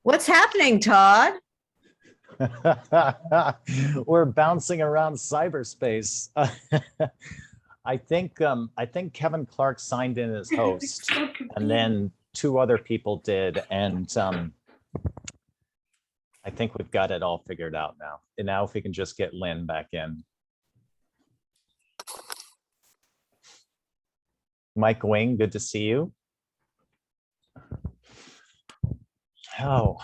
What's happening, Todd? We're bouncing around cyberspace. I think Kevin Clark signed in as host, and then two other people did, and I think we've got it all figured out now. And now, if we can just get Lynn back in. Mike Wing, good to see you. Oh,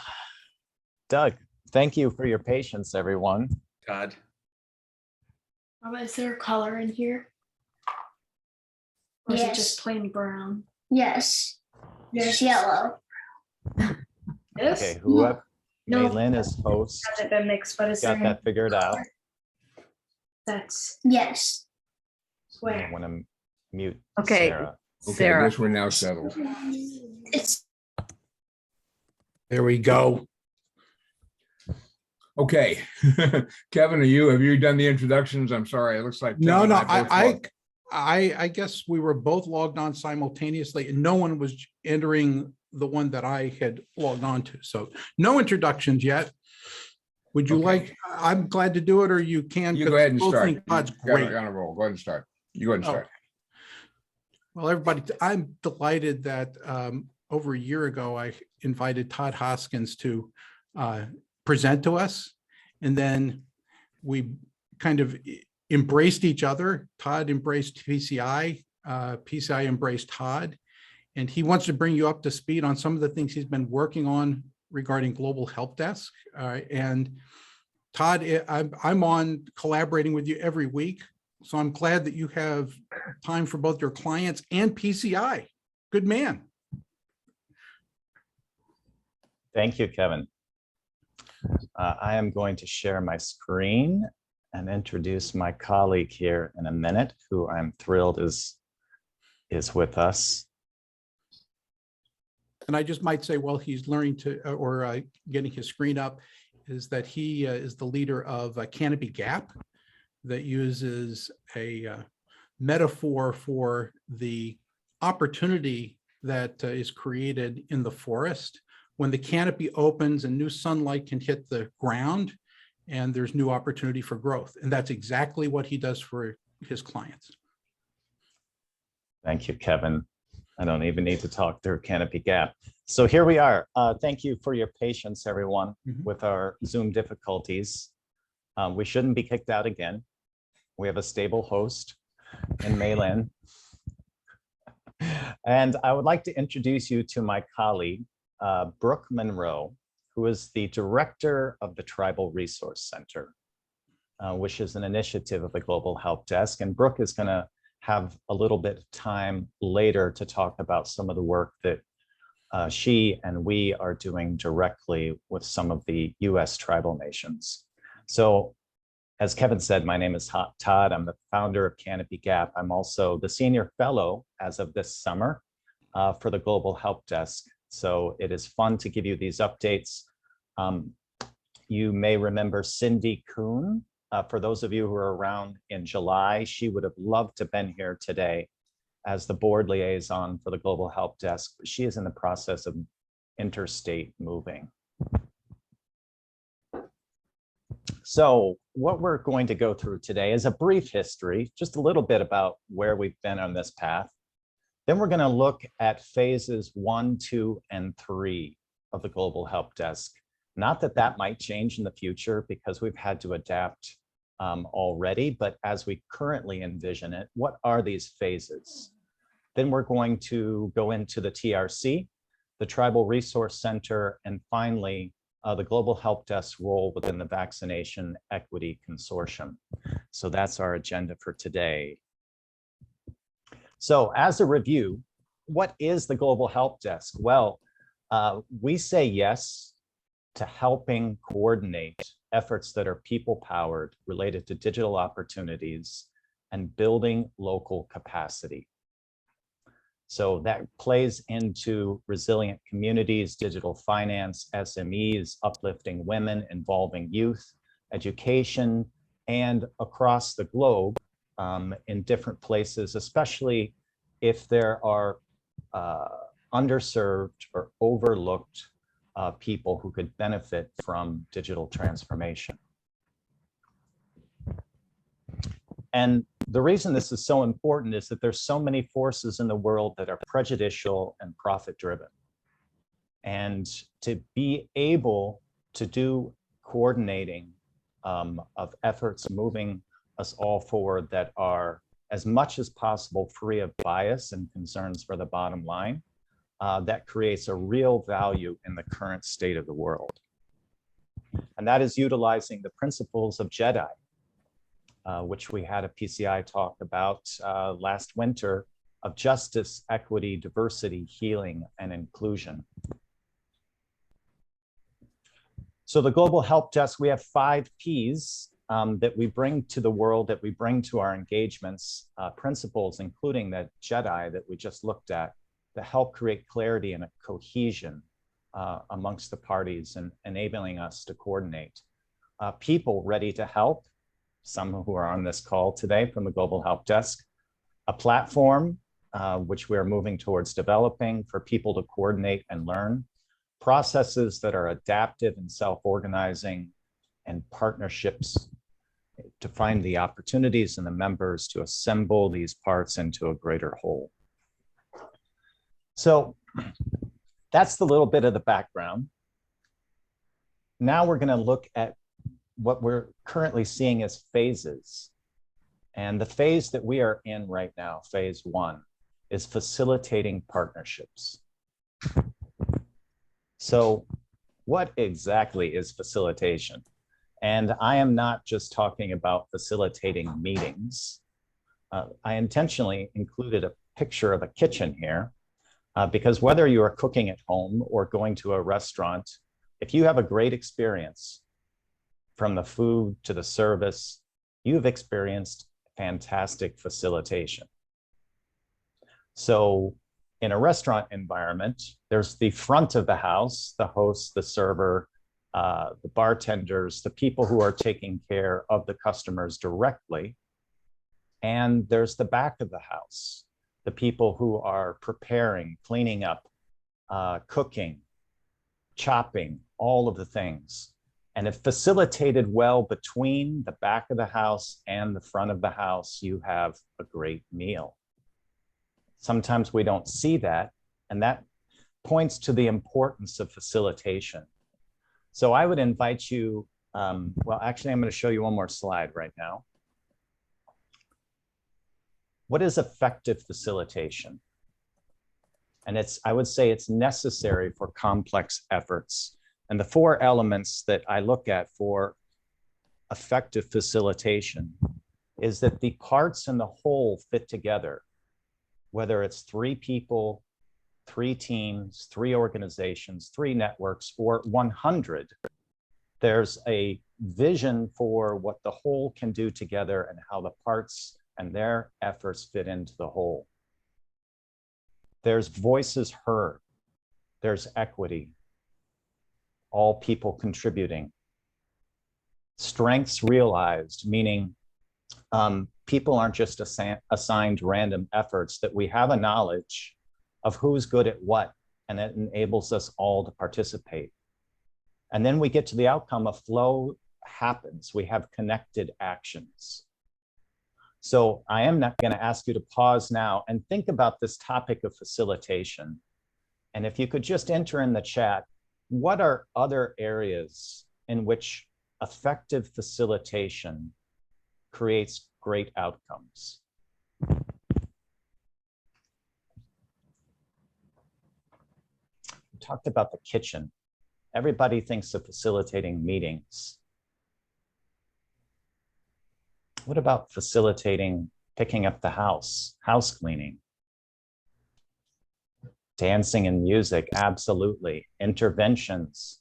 Doug, thank you for your patience, everyone. Todd. Is there a color in here? Or is it just plain brown? Yes. There's yellow. This? Okay, whoever, No. Maylin is host. Hasn't been mixed, but is there Got that figured out. that's Yes. I where? want to mute Okay. Sarah. Okay, I Sarah. guess we're now settled. It's There we go. Okay. Kevin, have you done the introductions? I'm sorry, it looks like. No, Kevin no, and both logged. I guess we were both logged on simultaneously and no one was entering the one that I had logged on to. So no introductions yet. Would you Okay. like, I'm glad to do it, or you can. You go ahead and both start. think Todd's You got it great. on a roll. Go ahead and start. You go ahead and start. Okay. Well, everybody, I'm delighted that over a year ago, I invited Todd Hoskins to present to us. And then we kind of embraced each other. Todd embraced PCI, PCI embraced Todd. And he wants to bring you up to speed on some of the things he's been working on regarding Global Help Desk. And Todd, I'm on collaborating with you every week. So I'm glad that you have time for both your clients and PCI. Good man. Thank you, Kevin. I am going to share my screen and introduce my colleague here in a minute, who I'm thrilled is with us. And I just might say, while he's learning to, or getting his screen up, is that he is the leader of Canopy Gap, that uses a metaphor for the opportunity that is created in the forest when the canopy opens and new sunlight can hit the ground and there's new opportunity for growth. And that's exactly what he does for his clients. Thank you, Kevin. I don't even need to talk through Canopy Gap. So here we are. Thank you for your patience, everyone, with our Zoom difficulties. We shouldn't be kicked out again. We have a stable host in Maylin. And I would like to introduce you to my colleague, Brooke Monroe, who is the director of the Tribal Resource Center, which is an initiative of the Global Help Desk. And Brooke is going to have a little bit of time later to talk about some of the work that she and we are doing directly with some of the US tribal nations. So, as Kevin said, my name is Todd. I'm the founder of Canopy Gap. I'm also the senior fellow as of this summer for the Global Help Desk. So it is fun to give you these updates. You may remember Cindy Kuhn. For those of you who are around in July, she would have loved to have been here today as the board liaison for the Global Help Desk. She is in the process of interstate moving. So what we're going to go through today is a brief history, just a little bit about where we've been on this path. Then we're going to look at phases 1, 2, and 3 of the Global Help Desk. Not that that might change in the future because we've had to adapt already, but as we currently envision it, what are these phases? Then we're going to go into the TRC, the Tribal Resource Center, and finally, the Global Help Desk role within the Vaccination Equity Consortium. So that's our agenda for today. So as a review, what is the Global Help Desk? Well, we say yes to helping coordinate efforts that are people-powered related to digital opportunities and building local capacity. So that plays into resilient communities, digital finance, SMEs, uplifting women, involving youth, education, and across the globe in different places, especially if there are underserved or overlooked people who could benefit from digital transformation. And the reason this is so important is that there's so many forces in the world that are prejudicial and profit-driven. And to be able to do coordinating of efforts moving us all forward that are as much as possible free of bias and concerns for the bottom line, that creates a real value in the current state of the world. And that is utilizing the principles of JEDI, which we had a PCI talk about last winter, of justice, equity, diversity, healing, and inclusion. So the Global Help Desk, we have 5 Ps that we bring to the world, that we bring to our engagements, principles, including that JEDI that we just looked at, that help create clarity and a cohesion amongst the parties and enabling us to coordinate. People ready to help, some who are on this call today from the Global Help Desk. A platform, which we're moving towards developing for people to coordinate and learn. Processes that are adaptive and self-organizing, and partnerships to find the opportunities and the members to assemble these parts into a greater whole. So that's the little bit of the background. Now we're going to look at what we're currently seeing as phases. And the phase that we are in right now, phase 1, is facilitating partnerships. So what exactly is facilitation? And I am not just talking about facilitating meetings. I intentionally included a picture of a kitchen here, because whether you are cooking at home or going to a restaurant, if you have a great experience from the food to the service, you've experienced fantastic facilitation. So in a restaurant environment, there's the front of the house, the host, the server, the bartenders, the people who are taking care of the customers directly. And there's the back of the house, the people who are preparing, cleaning up, cooking, chopping, all of the things. And if facilitated well between the back of the house and the front of the house, you have a great meal. Sometimes we don't see that, and that points to the importance of facilitation. So I would invite you, well, actually, I'm going to show you one more slide right now. What is effective facilitation? And I would say it's necessary for complex efforts. And the 4 elements that I look at for effective facilitation is that the parts and the whole fit together, whether it's 3 people, 3 teams, 3 organizations, 3 networks, or 100. There's a vision for what the whole can do together and how the parts and their efforts fit into the whole. There's voices heard. There's equity. All people contributing. Strengths realized, meaning people aren't just assigned random efforts, that we have a knowledge of who's good at what, and it enables us all to participate. And then we get to the outcome, a flow happens. We have connected actions. So I am not going to ask you to pause now and think about this topic of facilitation. And if you could just enter in the chat, what are other areas in which effective facilitation creates great outcomes? We talked about the kitchen. Everybody thinks of facilitating meetings. What about facilitating picking up the house cleaning? Dancing and music, absolutely. Interventions.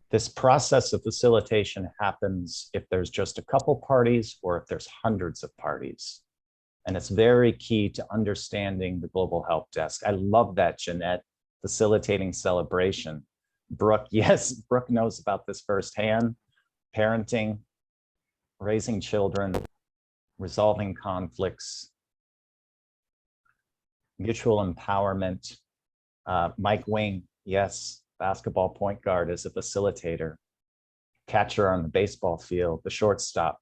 This process of facilitation happens if there's just a couple parties or if there's hundreds of parties. And it's very key to understanding the Global Help Desk. I love that, Jeanette, facilitating celebration. Brooke, yes, Brooke knows about this firsthand. Parenting, raising children, resolving conflicts. mutual empowerment. Mike Wing, yes, basketball point guard is a facilitator, catcher on the baseball field, the shortstop.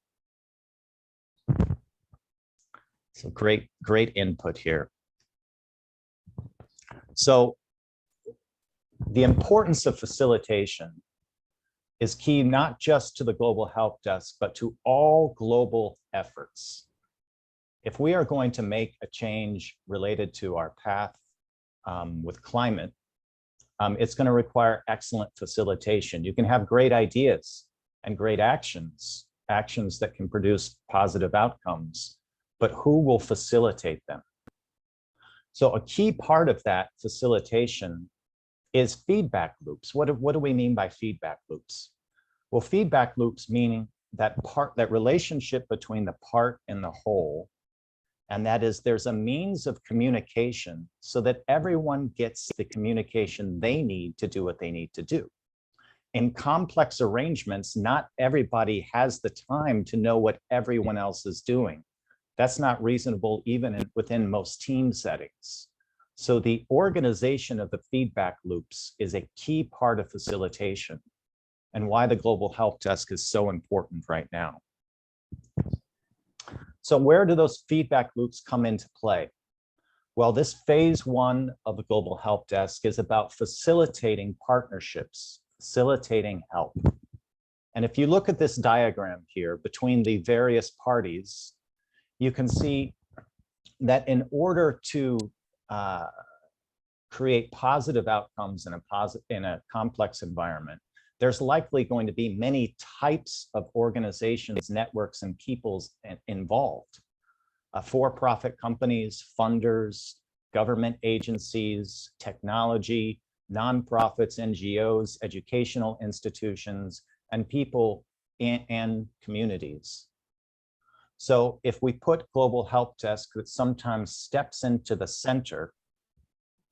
So great input here. So the importance of facilitation is key not just to the Global Help Desk, but to all global efforts. If we are going to make a change related to our path with climate, it's going to require excellent facilitation. You can have great ideas and great actions that can produce positive outcomes, but who will facilitate them? So a key part of that facilitation is feedback loops. What do we mean by feedback loops? Well, feedback loops meaning that relationship between the part and the whole, and that is there's a means of communication so that everyone gets the communication they need to do what they need to do. In complex arrangements, not everybody has the time to know what everyone else is doing. That's not reasonable even within most team settings. So the organization of the feedback loops is a key part of facilitation and why the Global Help Desk is so important right now. So where do those feedback loops come into play? Well, this phase 1 of the Global Help Desk is about facilitating partnerships, facilitating help. And if you look at this diagram here between the various parties, you can see that in order to create positive outcomes in a complex environment, there's likely going to be many types of organizations, networks, and peoples involved. For-profit companies, funders, government agencies, technology, nonprofits, NGOs, educational institutions, and people and communities. So if we put Global Help Desk that sometimes steps into the center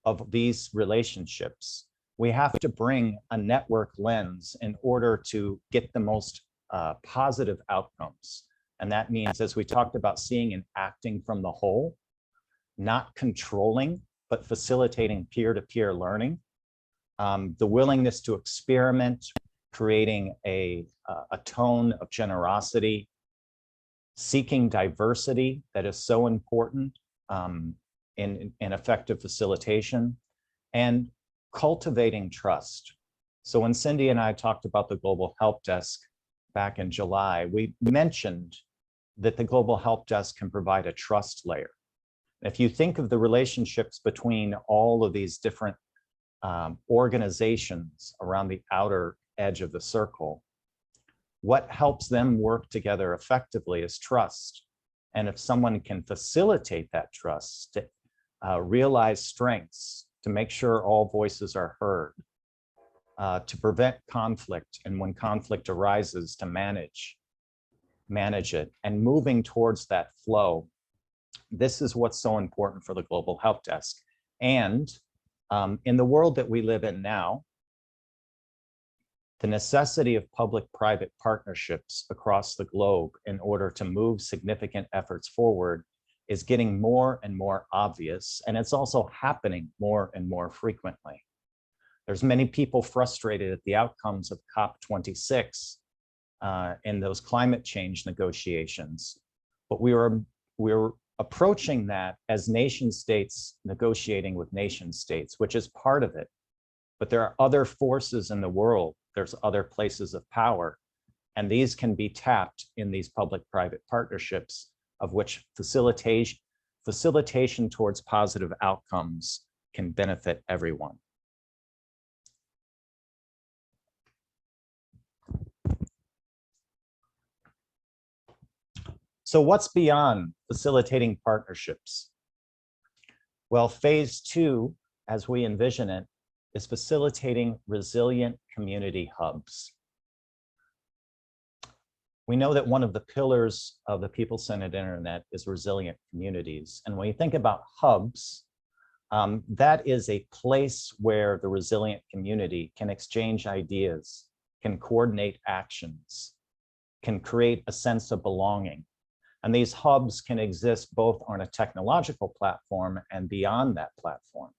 of these relationships, we have to bring a network lens in order to get the most positive outcomes. And that means, as we talked about, seeing and acting from the whole, not controlling, but facilitating peer-to-peer learning, the willingness to experiment, creating a tone of generosity, seeking diversity that is so important in effective facilitation, and cultivating trust. So when Cindy and I talked about the Global Help Desk back in July, we mentioned that the Global Help Desk can provide a trust layer. If you think of the relationships between all of these different organizations around the outer edge of the circle, what helps them work together effectively is trust. And if someone can facilitate that trust, to realize strengths, to make sure all voices are heard, to prevent conflict, and when conflict arises, to manage it, and moving towards that flow, this is what's so important for the Global Help Desk. And in the world that we live in now, the necessity of public-private partnerships across the globe in order to move significant efforts forward is getting more and more obvious, and it's also happening more and more frequently. There's many people frustrated at the outcomes of COP26 in those climate change negotiations, but we're approaching that as nation states negotiating with nation states, which is part of it. But there are other forces in the world, there's other places of power, and these can be tapped in these public-private partnerships, of which facilitation towards positive outcomes can benefit everyone. So what's beyond facilitating partnerships? Well, phase 2, as we envision it, is facilitating resilient community hubs. We know that one of the pillars of the people-centered internet is resilient communities. And when you think about hubs, that is a place where the resilient community can exchange ideas, can coordinate actions, can create a sense of belonging. And these hubs can exist both on a technological platform and beyond that platform.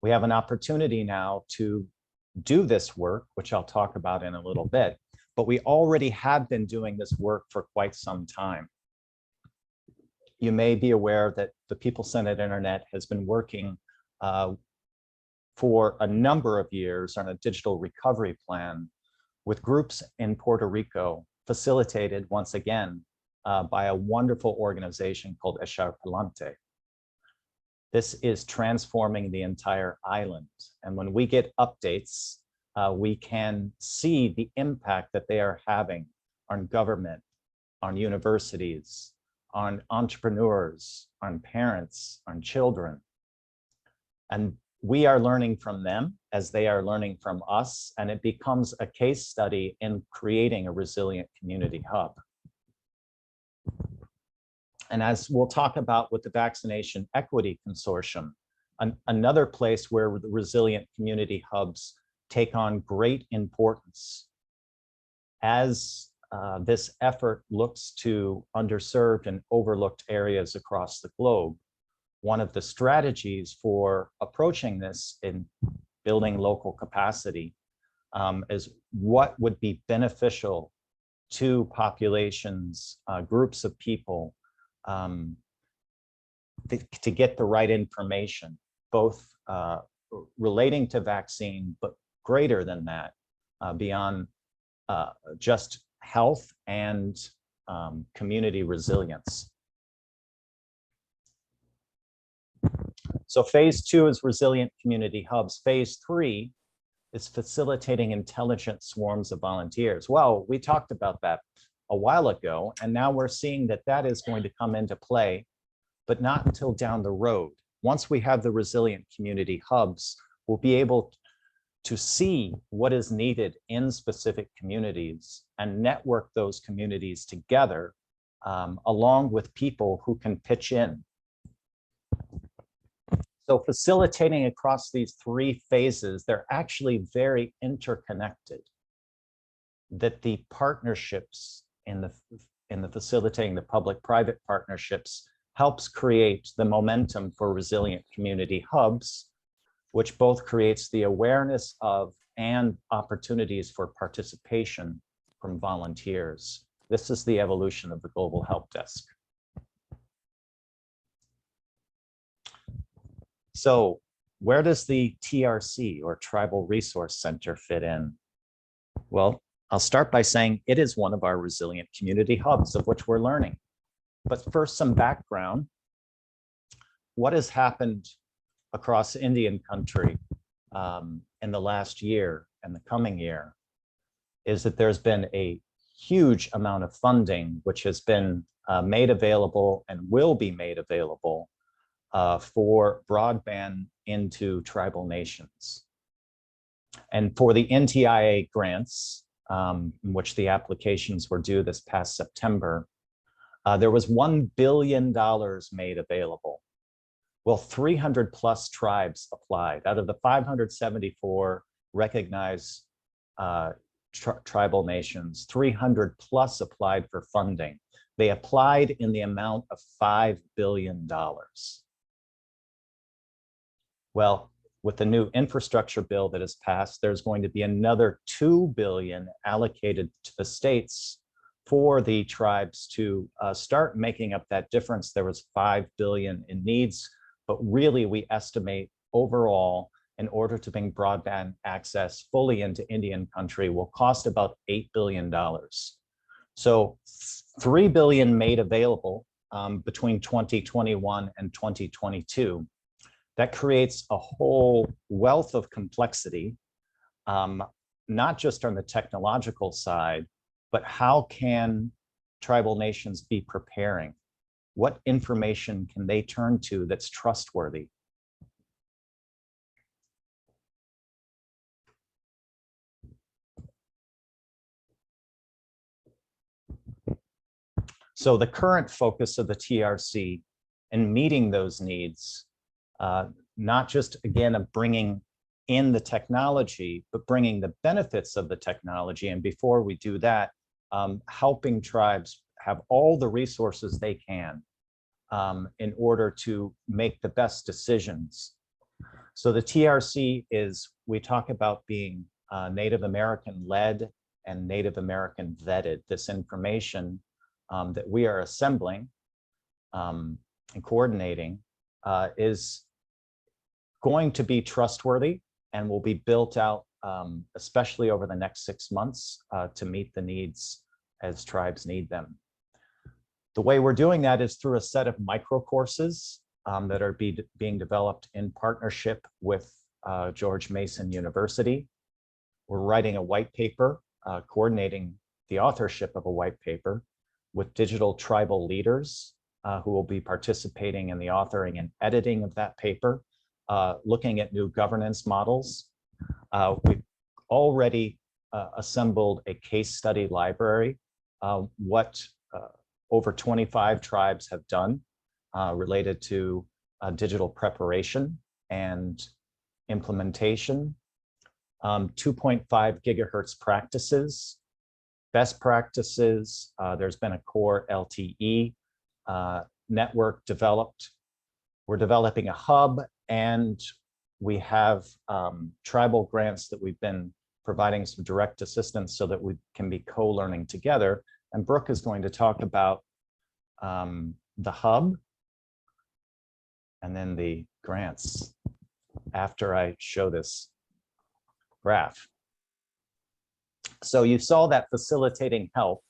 We have an opportunity now to do this work, which I'll talk about in a little bit, but we already have been doing this work for quite some time. You may be aware that the People-Centered Internet has been working for a number of years on a digital recovery plan with groups in Puerto Rico, facilitated once again by a wonderful organization called Echar Palante. This is transforming the entire island. And when we get updates, we can see the impact that they are having on government, on universities, on entrepreneurs, on parents, on children. And we are learning from them as they are learning from us, and it becomes a case study in creating a resilient community hub. And as we'll talk about with the Vaccination Equity Consortium, another place where the resilient community hubs take on great importance as this effort looks to underserved and overlooked areas across the globe. One of the strategies for approaching this in building local capacity is what would be beneficial to populations, groups of people, to get the right information, both relating to vaccine, but greater than that, beyond just health and community resilience. So phase 2 is resilient community hubs. Phase 3 is facilitating intelligent swarms of volunteers. Well, we talked about that a while ago, and now we're seeing that that is going to come into play, but not until down the road. Once we have the resilient community hubs, we'll be able to see what is needed in specific communities and network those communities together, along with people who can pitch in. So facilitating across these 3 phases, they're actually very interconnected. That the partnerships in the facilitating the public-private partnerships helps create the momentum for resilient community hubs, which both creates the awareness of and opportunities for participation from volunteers. This is the evolution of the Global Help Desk. So where does the TRC, or Tribal Resource Center, fit in? Well, I'll start by saying it is one of our resilient community hubs of which we're learning. But first, some background. What has happened across Indian country in the last year and the coming year is that there's been a huge amount of funding which has been made available and will be made available for broadband into tribal nations. And for the NTIA grants, in which the applications were due this past September, there was $1 billion made available. Well, 300 plus tribes applied. Out of the 574 recognized tribal nations, 300 plus applied for funding. They applied in the amount of $5 billion. Well, with the new infrastructure bill that has passed, there's going to be another $2 billion allocated to the states for the tribes to start making up that difference. There was $5 billion in needs, but really we estimate overall, in order to bring broadband access fully into Indian country, will cost about $8 billion. So $3 billion made available between 2021 and 2022. That creates a whole wealth of complexity, not just on the technological side, but how can tribal nations be preparing? What information can they turn to that's trustworthy? So the current focus of the TRC in meeting those needs, not just, again, of bringing in the technology, but bringing the benefits of the technology. And before we do that, helping tribes have all the resources they can in order to make the best decisions. So the TRC is, we talk about being Native American led and Native American vetted. This information that we are assembling and coordinating is going to be trustworthy and will be built out, especially over the next 6 months, to meet the needs as tribes need them. The way we're doing that is through a set of micro courses that are being developed in partnership with George Mason University. We're writing a white paper, coordinating the authorship of a white paper with digital tribal leaders who will be participating in the authoring and editing of that paper, looking at new governance models. We've already assembled a case study library, what over 25 tribes have done related to digital preparation and implementation, 2.5 gigahertz practices, best practices. There's been a core LTE network developed. We're developing a hub, and we have tribal grants that we've been providing some direct assistance so that we can be co-learning together. And Brooke is going to talk about the hub and then the grants after I show this graph. So you saw that facilitating help.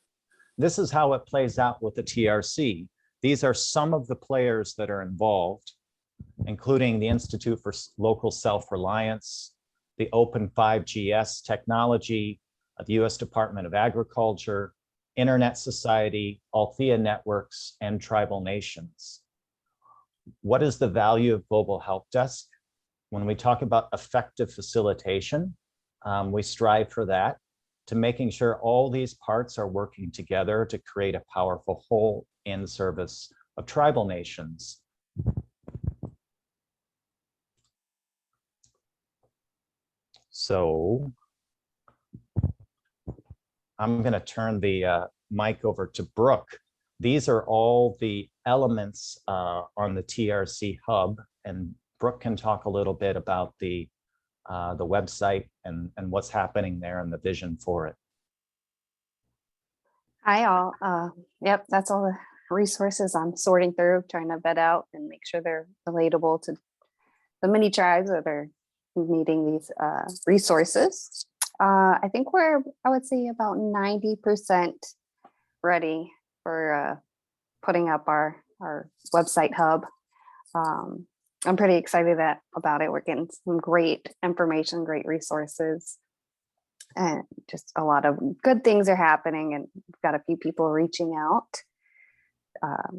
This is how it plays out with the TRC. These are some of the players that are involved, including the Institute for Local Self-Reliance, the Open 5GS technology, the US Department of Agriculture, Internet Society, Althea Networks, and tribal nations. What is the value of Global Help Desk? When we talk about effective facilitation, we strive for that, to making sure all these parts are working together to create a powerful whole in service of tribal nations. So I'm going to turn the mic over to Brooke. These are all the elements on the TRC hub, and Brooke can talk a little bit about the website and what's happening there and the vision for it. Hi all. Yep, that's all the resources I'm sorting through, trying to vet out and make sure they're relatable to the many tribes that are needing these resources. I think we're, I would say, about 90% ready for putting up our website hub. I'm pretty excited about it. We're getting some great information, great resources, and just a lot of good things are happening. And we've got a few people reaching out,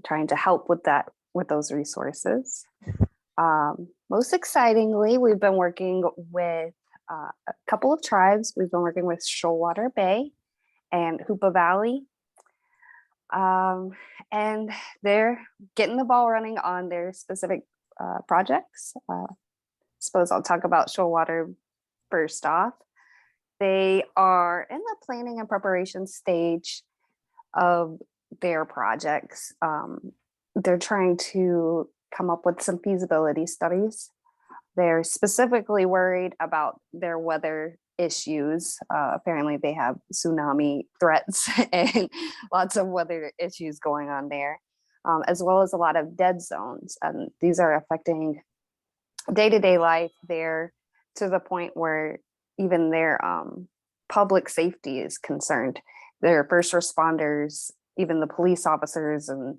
trying to help with that, with those resources. Most excitingly, we've been working with a couple of tribes. We've been working with Shoalwater Bay and Hoopa Valley. And they're getting the ball running on their specific projects. Suppose I'll talk about Shoalwater first off. They are in the planning and preparation stage of their projects. They're trying to come up with some feasibility studies. They're specifically worried about their weather issues. Apparently they have tsunami threats and lots of weather issues going on there, as well as a lot of dead zones. And these are affecting day-to-day life there to the point where even their public safety is concerned. Their first responders, even the police officers and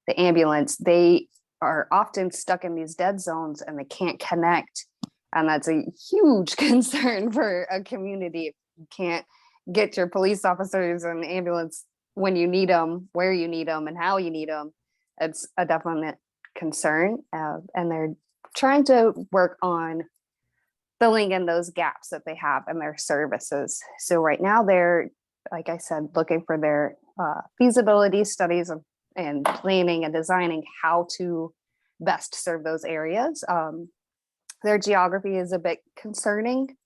the ambulance, they are often stuck in these dead zones and they can't connect. And that's a huge concern for a community. If you can't get your police officers and ambulance when you need them, where you need them, and how you need them, it's a definite concern. And they're trying to work on filling in those gaps that they have in their services. So right now they're, like I said, looking for their feasibility studies and planning and designing how to best serve those areas. Their geography is a bit concerning,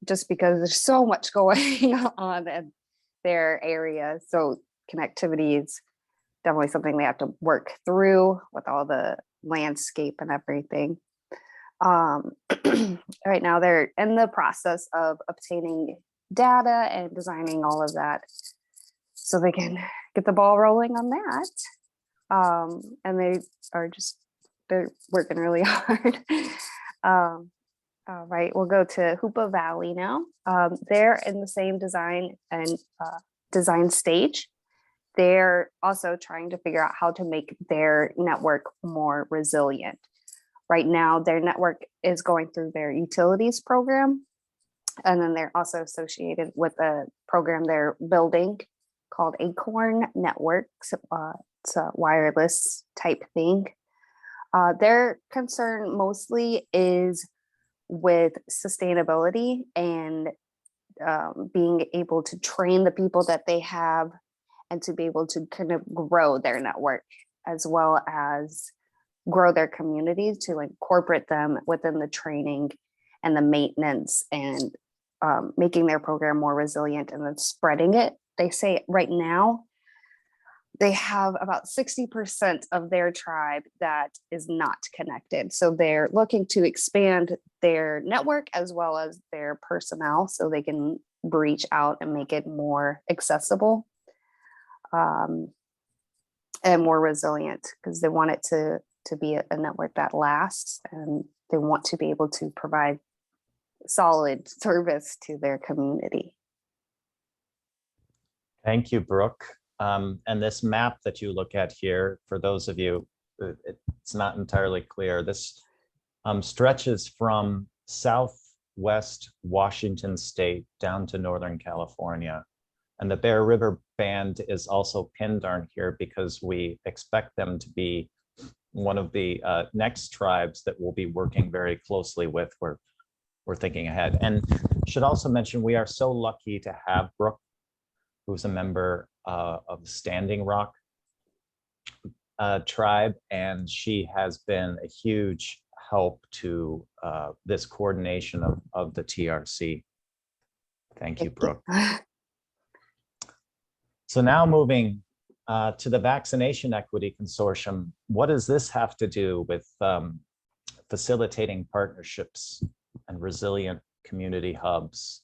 just because there's so much going on in their area. So connectivity is definitely something they have to work through with all the landscape and everything. Right now they're in the process of obtaining data and designing all of that so they can get the ball rolling on that. And they're working really hard. All right, we'll go to Hoopa Valley now. They're in the same design and design stage. They're also trying to figure out how to make their network more resilient. Right now, their network is going through their utilities program. And then they're also associated with a program they're building called Acorn Networks. It's a wireless type thing. Their concern mostly is with sustainability and being able to train the people that they have and to be able to kind of grow their network as well as grow their communities, to incorporate them within the training and the maintenance and making their program more resilient and then spreading it. They say right now they have about 60% of their tribe that is not connected. So they're looking to expand their network as well as their personnel so they can reach out and make it more accessible and more resilient, because they want it to be a network that lasts, and they want to be able to provide solid service to their community. Thank you, Brooke. And this map that you look at here, for those of you, it's not entirely clear. This stretches from southwest Washington State down to Northern California. And the Bear River Band is also pinned on here because we expect them to be one of the next tribes that we'll be working very closely with. We're thinking ahead. And should also mention, we are so lucky to have Brooke, who's a member of Standing Rock tribe, and she has been a huge help to this coordination of the TRC. Thank you, Brooke. So now moving to the Vaccination Equity Consortium, what does this have to do with facilitating partnerships and resilient community hubs?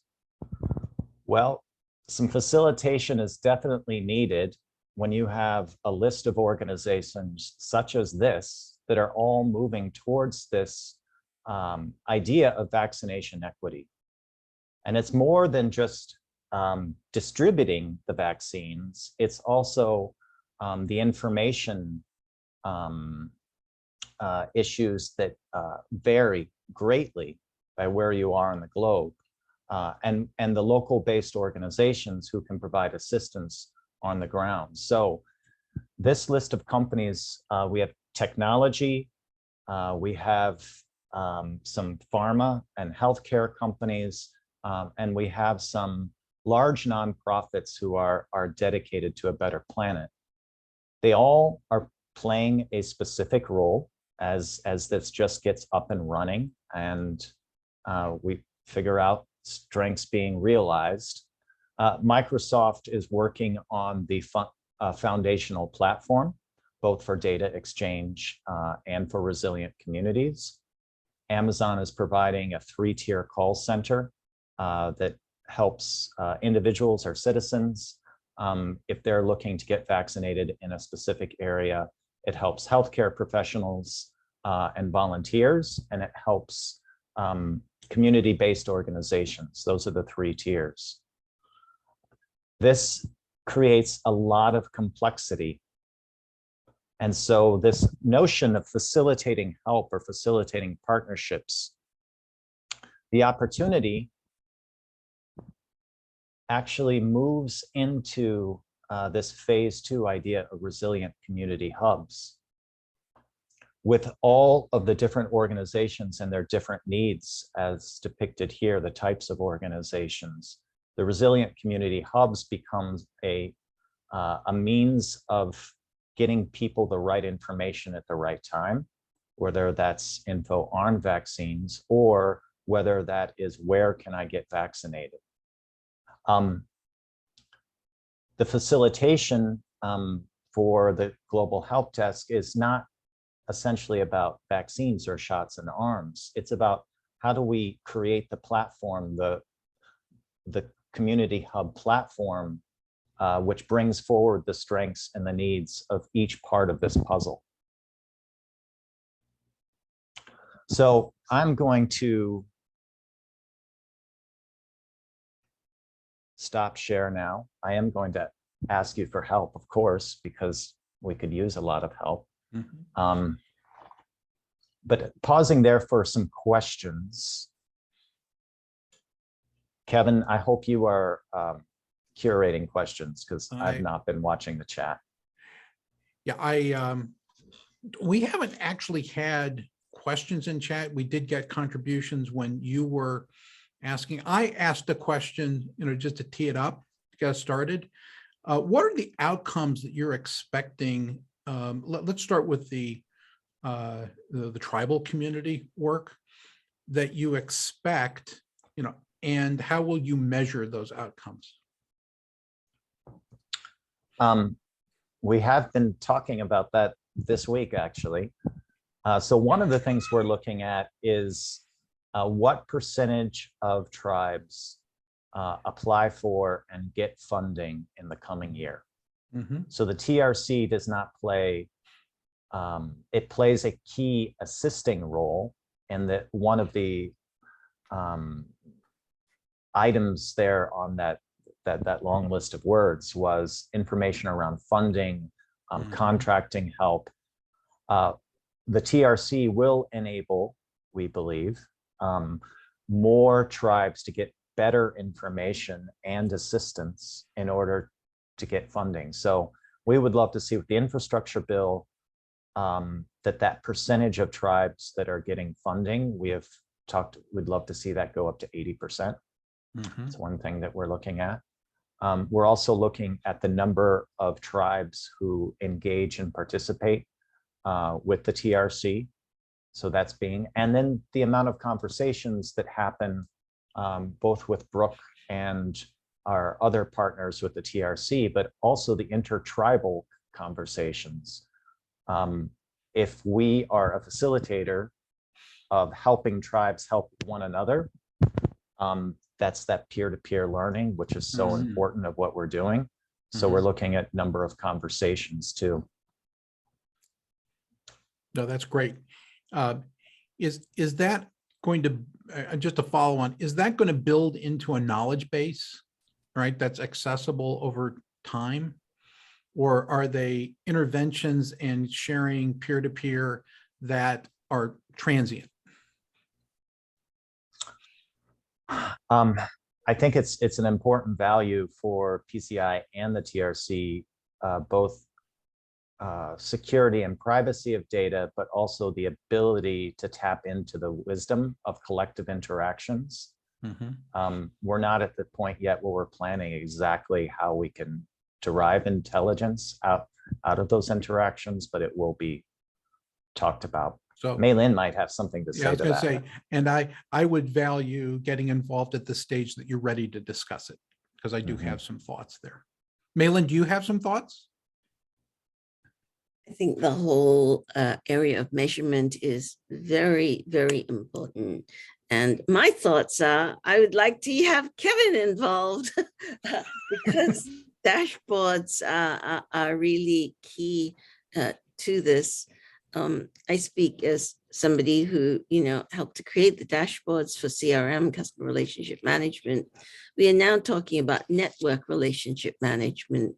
Well, some facilitation is definitely needed when you have a list of organizations such as this that are all moving towards this idea of vaccination equity. And it's more than just distributing the vaccines, it's also the information issues that vary greatly by where you are in the globe, and the local based organizations who can provide assistance on the ground. So this list of companies, we have technology, we have some pharma and healthcare companies, and we have some large nonprofits who are dedicated to a better planet. They all are playing a specific role as this just gets up and running, and we figure out strengths being realized. Microsoft is working on the foundational platform, both for data exchange and for resilient communities. Amazon is providing a 3-tier call center that helps individuals or citizens if they're looking to get vaccinated in a specific area. It helps healthcare professionals and volunteers, and it helps community-based organizations. Those are the 3 tiers. This creates a lot of complexity. And so this notion of facilitating help or facilitating partnerships, the opportunity actually moves into this phase 2 idea of resilient community hubs. With all of the different organizations and their different needs as depicted here, the types of organizations, the resilient community hubs becomes a means of getting people the right information at the right time, whether that's info on vaccines or whether that is where can I get vaccinated. the facilitation for the global help desk is not essentially about vaccines or shots in arms. It's about how do we create the platform, the community hub platform, which brings forward the strengths and the needs of each part of this puzzle. So I'm going to stop share now. I am going to ask you for help, of course, because we could use a lot of help. But pausing there for some questions. Kevin, I hope you are curating questions because I've not been watching the chat. Yeah, we haven't actually had questions in chat. We did get contributions when you were asking. I asked a question, just to tee it up, to get us started. What are the outcomes that you're expecting? Let's start with the tribal community work that you expect, and how will you measure those outcomes? We have been talking about that this week, actually. So one of the things we're looking at is what percentage of tribes apply for and get funding in the coming year. So the TRC does not play, it plays a key assisting role, and that one of the items there on that long list of words was information around funding, contracting help. The TRC will enable, we believe, more tribes to get better information and assistance in order to get funding. So we would love to see with the infrastructure bill that percentage of tribes that are getting funding, we'd love to see that go up to 80%. It's one thing that we're looking at. We're also looking at the number of tribes who engage and participate with the TRC. So that's and then the amount of conversations that happen both with Brooke and our other partners with the TRC, but also the intertribal conversations. If we are a facilitator of helping tribes help one another, that's that peer-to-peer learning, which is so important of what we're doing. So we're looking at number of conversations too. No, that's great. Is that going to, just to follow on, is that going to build into a knowledge base, right, that's accessible over time? Or are they interventions and sharing peer-to-peer that are transient? I think it's an important value for PCI and the TRC, both security and privacy of data, but also the ability to tap into the wisdom of collective interactions. We're not at the point yet where we're planning exactly how we can derive intelligence out of those interactions, but it will be talked about. So Maylin might have something to say. Yeah, I was going to that. say, and I would value getting involved at the stage that you're ready to discuss it, because I do have some thoughts there. Maylin, do you have some thoughts? I think the whole area of measurement is very, very important. And my thoughts are, I would like to have Kevin involved because dashboards are really key to this. I speak as somebody who, helped to create the dashboards for CRM, customer relationship management. We are now talking about network relationship management.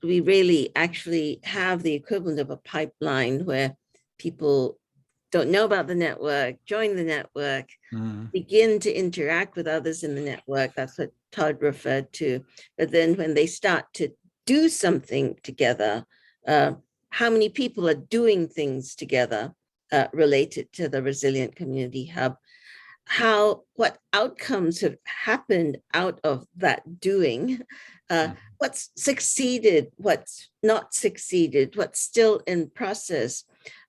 We really actually have the equivalent of a pipeline where people don't know about the network, join the network, begin to interact with others in the network. That's what Todd referred to. But then when they start to do something together, how many people are doing things together related to the Resilient Community Hub? What outcomes have happened out of that doing? What's succeeded, what's not succeeded, what's still in process?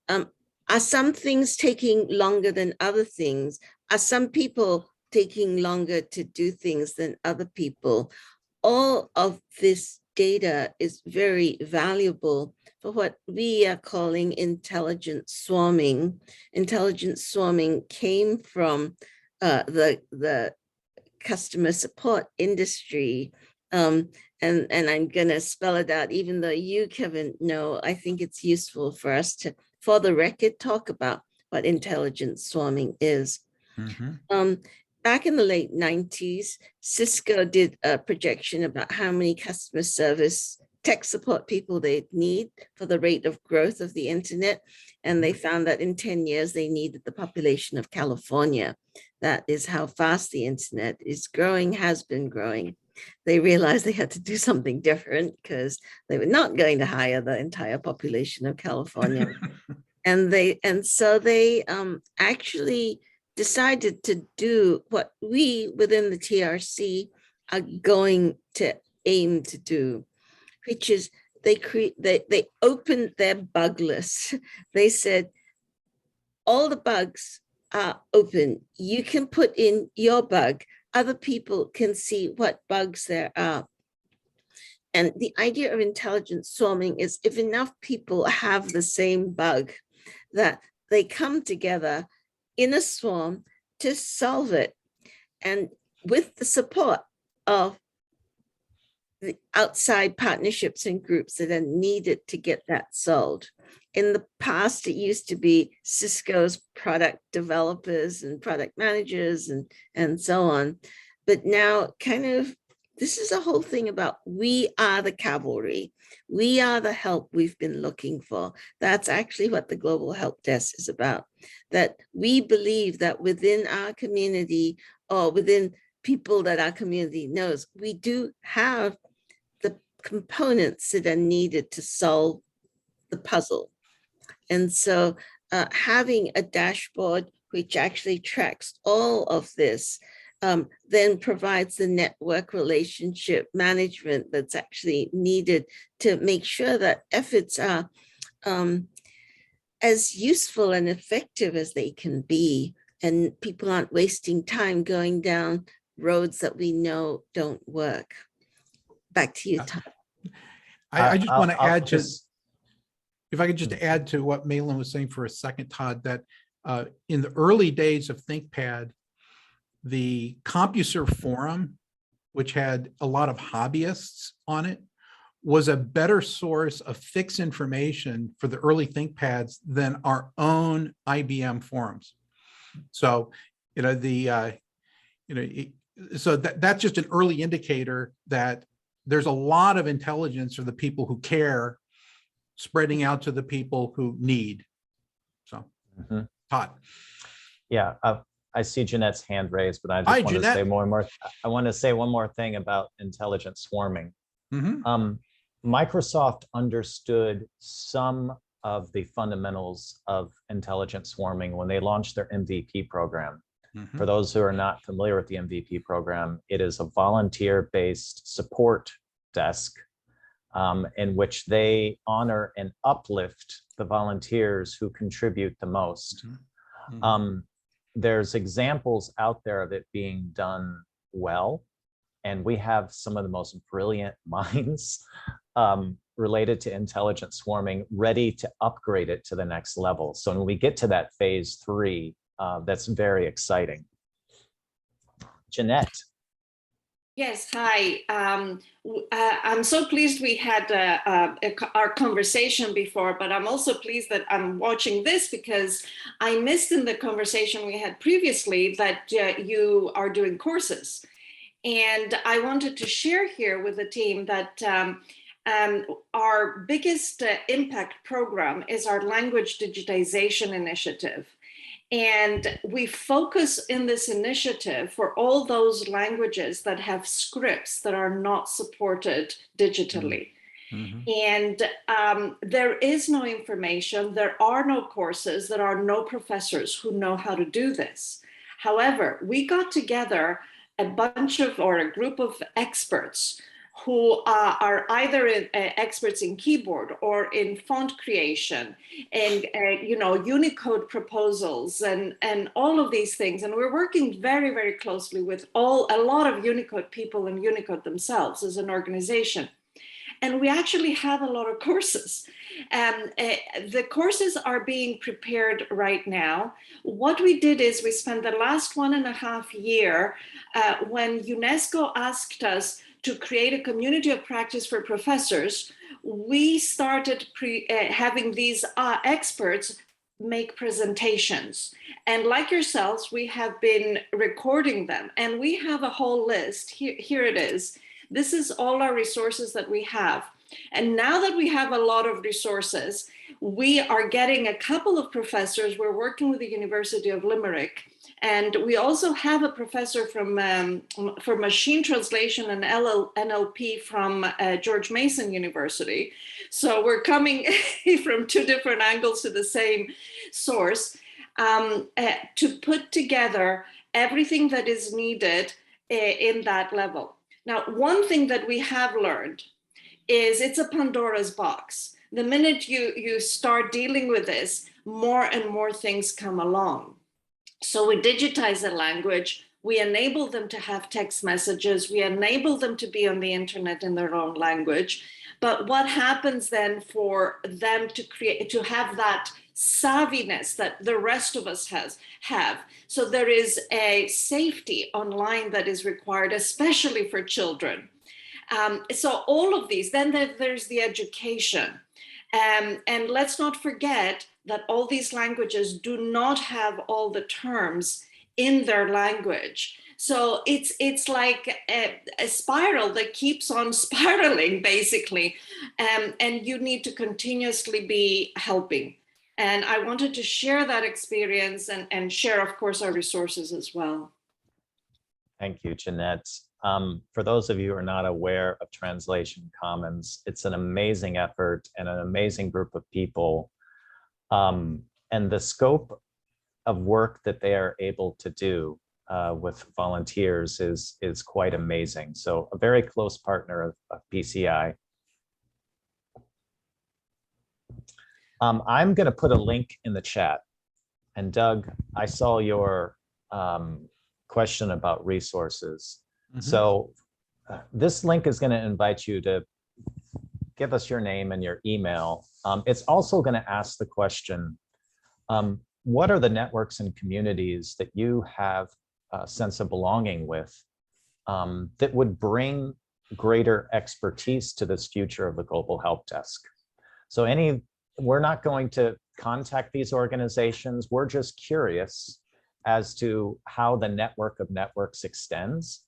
Are some things taking longer than other things? Are some people taking longer to do things than other people. All of this data is very valuable for what we are calling intelligent swarming. Intelligent swarming came from the customer support industry. And I'm gonna spell it out, even though you, Kevin, know, I think it's useful for us to, for the record, talk about what intelligent swarming is. Back in the late 90s, Cisco did a projection about how many customer service tech support people they'd need for the rate of growth of the internet. And they found that in 10 years, they needed the population of California. That is how fast the internet is growing, has been growing. They realized they had to do something different because they were not going to hire the entire population of California. and so they actually decided to do what we within the TRC are going to aim to do, which is they opened their bug list. They said, all the bugs are open. You can put in your bug. Other people can see what bugs there are. And the idea of intelligent swarming is if enough people have the same bug, that they come together in a swarm to solve it. And with the support of the outside partnerships and groups that are needed to get that solved. In the past, it used to be Cisco's product developers and product managers and so on. But now kind of, this is a whole thing about we are the cavalry. We are the help we've been looking for. That's actually what the Global Help Desk is about. That we believe that within our community or within people that our community knows, we do have the components that are needed to solve the puzzle. And so having a dashboard which actually tracks all of this then provides the network relationship management that's actually needed to make sure that efforts are as useful and effective as they can be, and people aren't wasting time going down roads that we know don't work. Back to you, Todd. I just want to add to, just- if I could just add to what Malin was saying for a second, Todd, that in the early days of ThinkPad, the CompuServe forum, which had a lot of hobbyists on it, was a better source of fixed information for the early ThinkPads than our own IBM forums. So, so that's just an early indicator that there's a lot of intelligence for the people who care, spreading out to the people who need. So, Todd. Yeah, I see Jeanette's hand raised, but I just Hi, want to Jeanette. say more. I want to say one more thing about intelligent swarming. Microsoft understood some of the fundamentals of intelligent swarming when they launched their MVP program. For those who are not familiar with the MVP program, it is a volunteer-based support desk in which they honor and uplift the volunteers who contribute the most. There's examples out there of it being done well, and we have some of the most brilliant minds related to intelligent swarming ready to upgrade it to the next level. So when we get to that phase 3, that's very exciting. Jeanette. Yes, hi. I'm so pleased we had our conversation before, but I'm also pleased that I'm watching this because I missed in the conversation we had previously that you are doing courses. And I wanted to share here with the team that our biggest impact program is our language digitization initiative. And we focus in this initiative for all those languages that have scripts that are not supported digitally. And there is no information, there are no courses, there are no professors who know how to do this. However, we got together a bunch of, or a group of experts who are either experts in keyboard or in font creation and Unicode proposals and all of these things. And we're working very, very closely with a lot of Unicode people and Unicode themselves as an organization. And we actually have a lot of courses. The courses are being prepared right now. What we did is we spent the last 1.5 years when UNESCO asked us to create a community of practice for professors, we started having these experts make presentations. And like yourselves, we have been recording them. And we have a whole list. Here it is. This is all our resources that we have. And now that we have a lot of resources, we are getting a couple of professors. We're working with the University of Limerick. And we also have a professor for machine translation and NLP from George Mason University. So we're coming from 2 different angles to the same source to put together everything that is needed in that level. Now, one thing that we have learned is it's a Pandora's box. The minute you start dealing with this, more and more things come along. So we digitize the language, we enable them to have text messages, we enable them to be on the internet in their own language. But what happens then for them to have that savviness that the rest of us have? So there is a safety online that is required, especially for children. So all of these, then there's the education. And let's not forget that all these languages do not have all the terms in their language. So it's like a spiral that keeps on spiraling, basically. And you need to continuously be helping. And I wanted to share that experience and share, of course, our resources as well. Thank you, Jeanette. For those of you who are not aware of Translation Commons, it's an amazing effort and an amazing group of people. And the scope of work that they are able to do with volunteers is quite amazing. So a very close partner of PCI. I'm going to put a link in the chat. And Doug, I saw your question about resources. So this link is going to invite you to give us your name and your email. It's also going to ask the question, what are the networks and communities that you have a sense of belonging with that would bring greater expertise to this future of the Global Help Desk? So we're not going to contact these organizations. We're just curious as to how the network of networks extends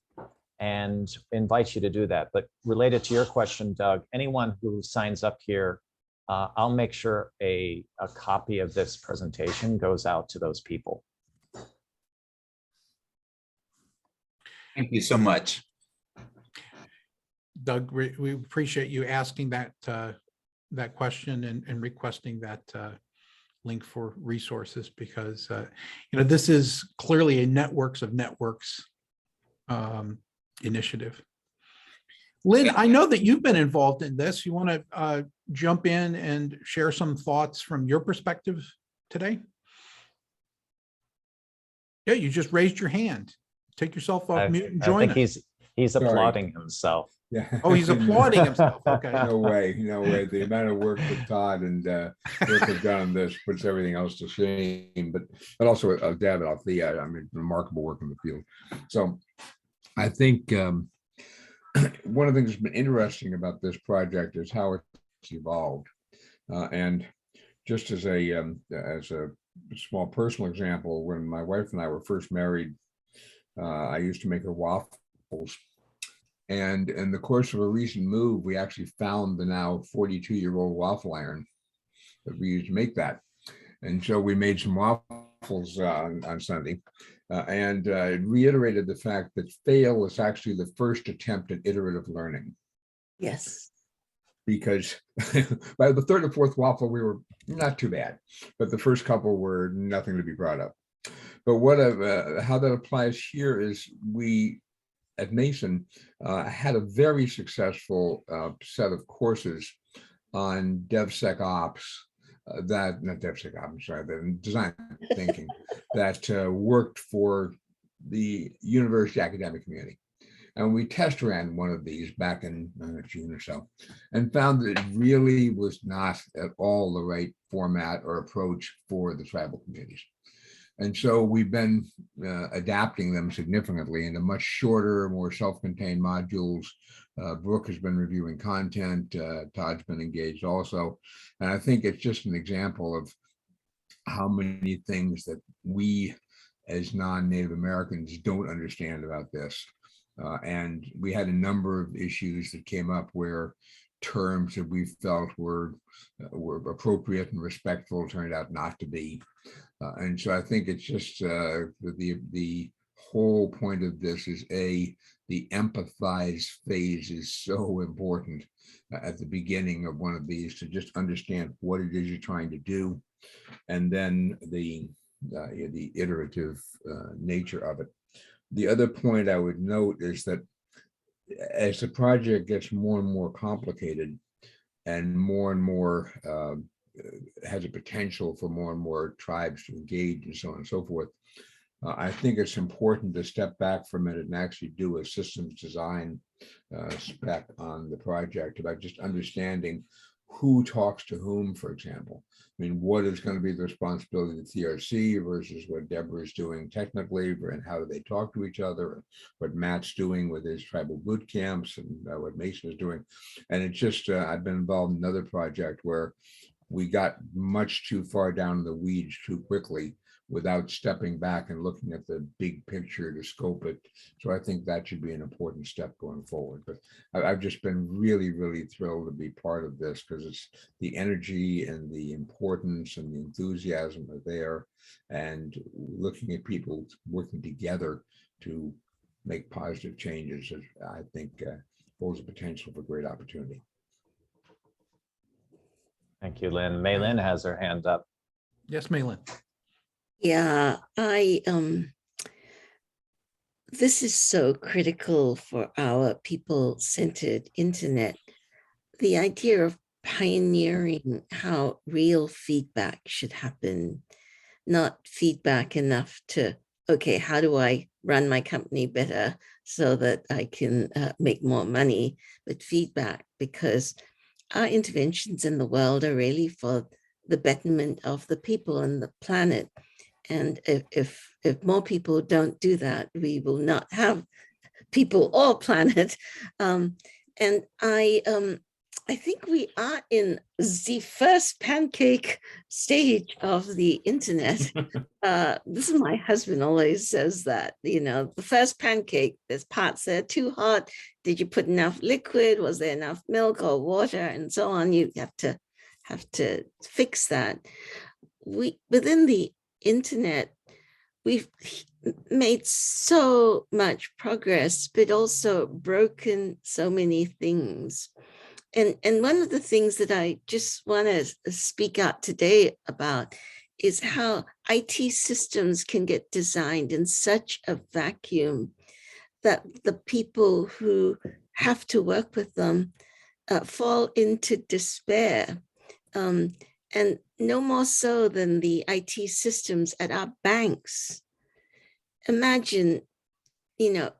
and invite you to do that. But related to your question, Doug, anyone who signs up here, I'll make sure a copy of this presentation goes out to those people. Thank you so much. Doug, we appreciate you asking that question and requesting that link for resources, because this is clearly a networks of networks initiative. Lynn, I know that you've been involved in this. You want to jump in and share some thoughts from your perspective today? Yeah, you just raised your hand. Take yourself off mute and join us. I think he's applauding himself. Yeah. Oh, he's applauding himself. Okay. No way. The amount of work that Todd and Rick have done on this puts everything else to shame. But also David Althea, remarkable work in the field. So I think one of the things that's been interesting about this project is how it's evolved. And just as a small personal example, when my wife and I were first married, I used to make her waffles. And in the course of a recent move, we actually found the now 42-year-old waffle iron that we used to make that. And so we made some waffles on Sunday and reiterated the fact that fail was actually the first attempt at iterative learning. Yes. Because by the third or fourth waffle, we were not too bad, but the first couple were nothing to be proud of. But how that applies here is we at Mason had a very successful set of courses on DevSecOps, not DevSecOps, I'm sorry, the design thinking that worked for the university academic community. And we test ran one of these back in June or so, and found that it really was not at all the right format or approach for the tribal communities. And so we've been adapting them significantly into much shorter, more self-contained modules. Brooke has been reviewing content. Todd's been engaged also. And I think it's just an example of how many things that we as non-Native Americans don't understand about this. And we had a number of issues that came up where terms that we felt were appropriate and respectful turned out not to be. And so I think it's just the whole point of this is the empathize phase is so important at the beginning of one of these, to just understand what it is you're trying to do, and then the iterative nature of it. The other point I would note is that as the project gets more and more complicated and more has a potential for more and more tribes to engage and so on and so forth, I think it's important to step back for a minute and actually do a systems design spec on the project about just understanding who talks to whom, for example. I mean, what is going to be the responsibility of the TRC versus what Deborah is doing technically, and how do they talk to each other, what Matt's doing with his tribal boot camps, and what Mason is doing. And it's just, I've been involved in another project where we got much too far down in the weeds too quickly without stepping back and looking at the big picture to scope it. So I think that should be an important step going forward. But I've just been really, really thrilled to be part of this, because it's the energy and the importance and the enthusiasm are there, and looking at people working together to make positive changes, I think holds the potential for great opportunity. Thank you, Lynn. Mei Lin has her hand up. Yes, Malin. Yeah, this is so critical for our people-centered internet. The idea of pioneering how real feedback should happen, not feedback enough to, okay, how do I run my company better so that I can make more money, but feedback, because our interventions in the world are really for the betterment of the people and the planet. And if more people don't do that, we will not have people or planet. And I think we are in the first pancake stage of the internet. This is my husband always says that, you know, the first pancake, there's parts that are too hot. Did you put enough liquid? Was there enough milk or water and so on? You have to fix that. Within the internet, we've made so much progress, but also broken so many things. And one of the things that I just want to speak out today about is how IT systems can get designed in such a vacuum that the people who have to work with them fall into despair. And no more so than the IT systems at our banks. Imagine, you know,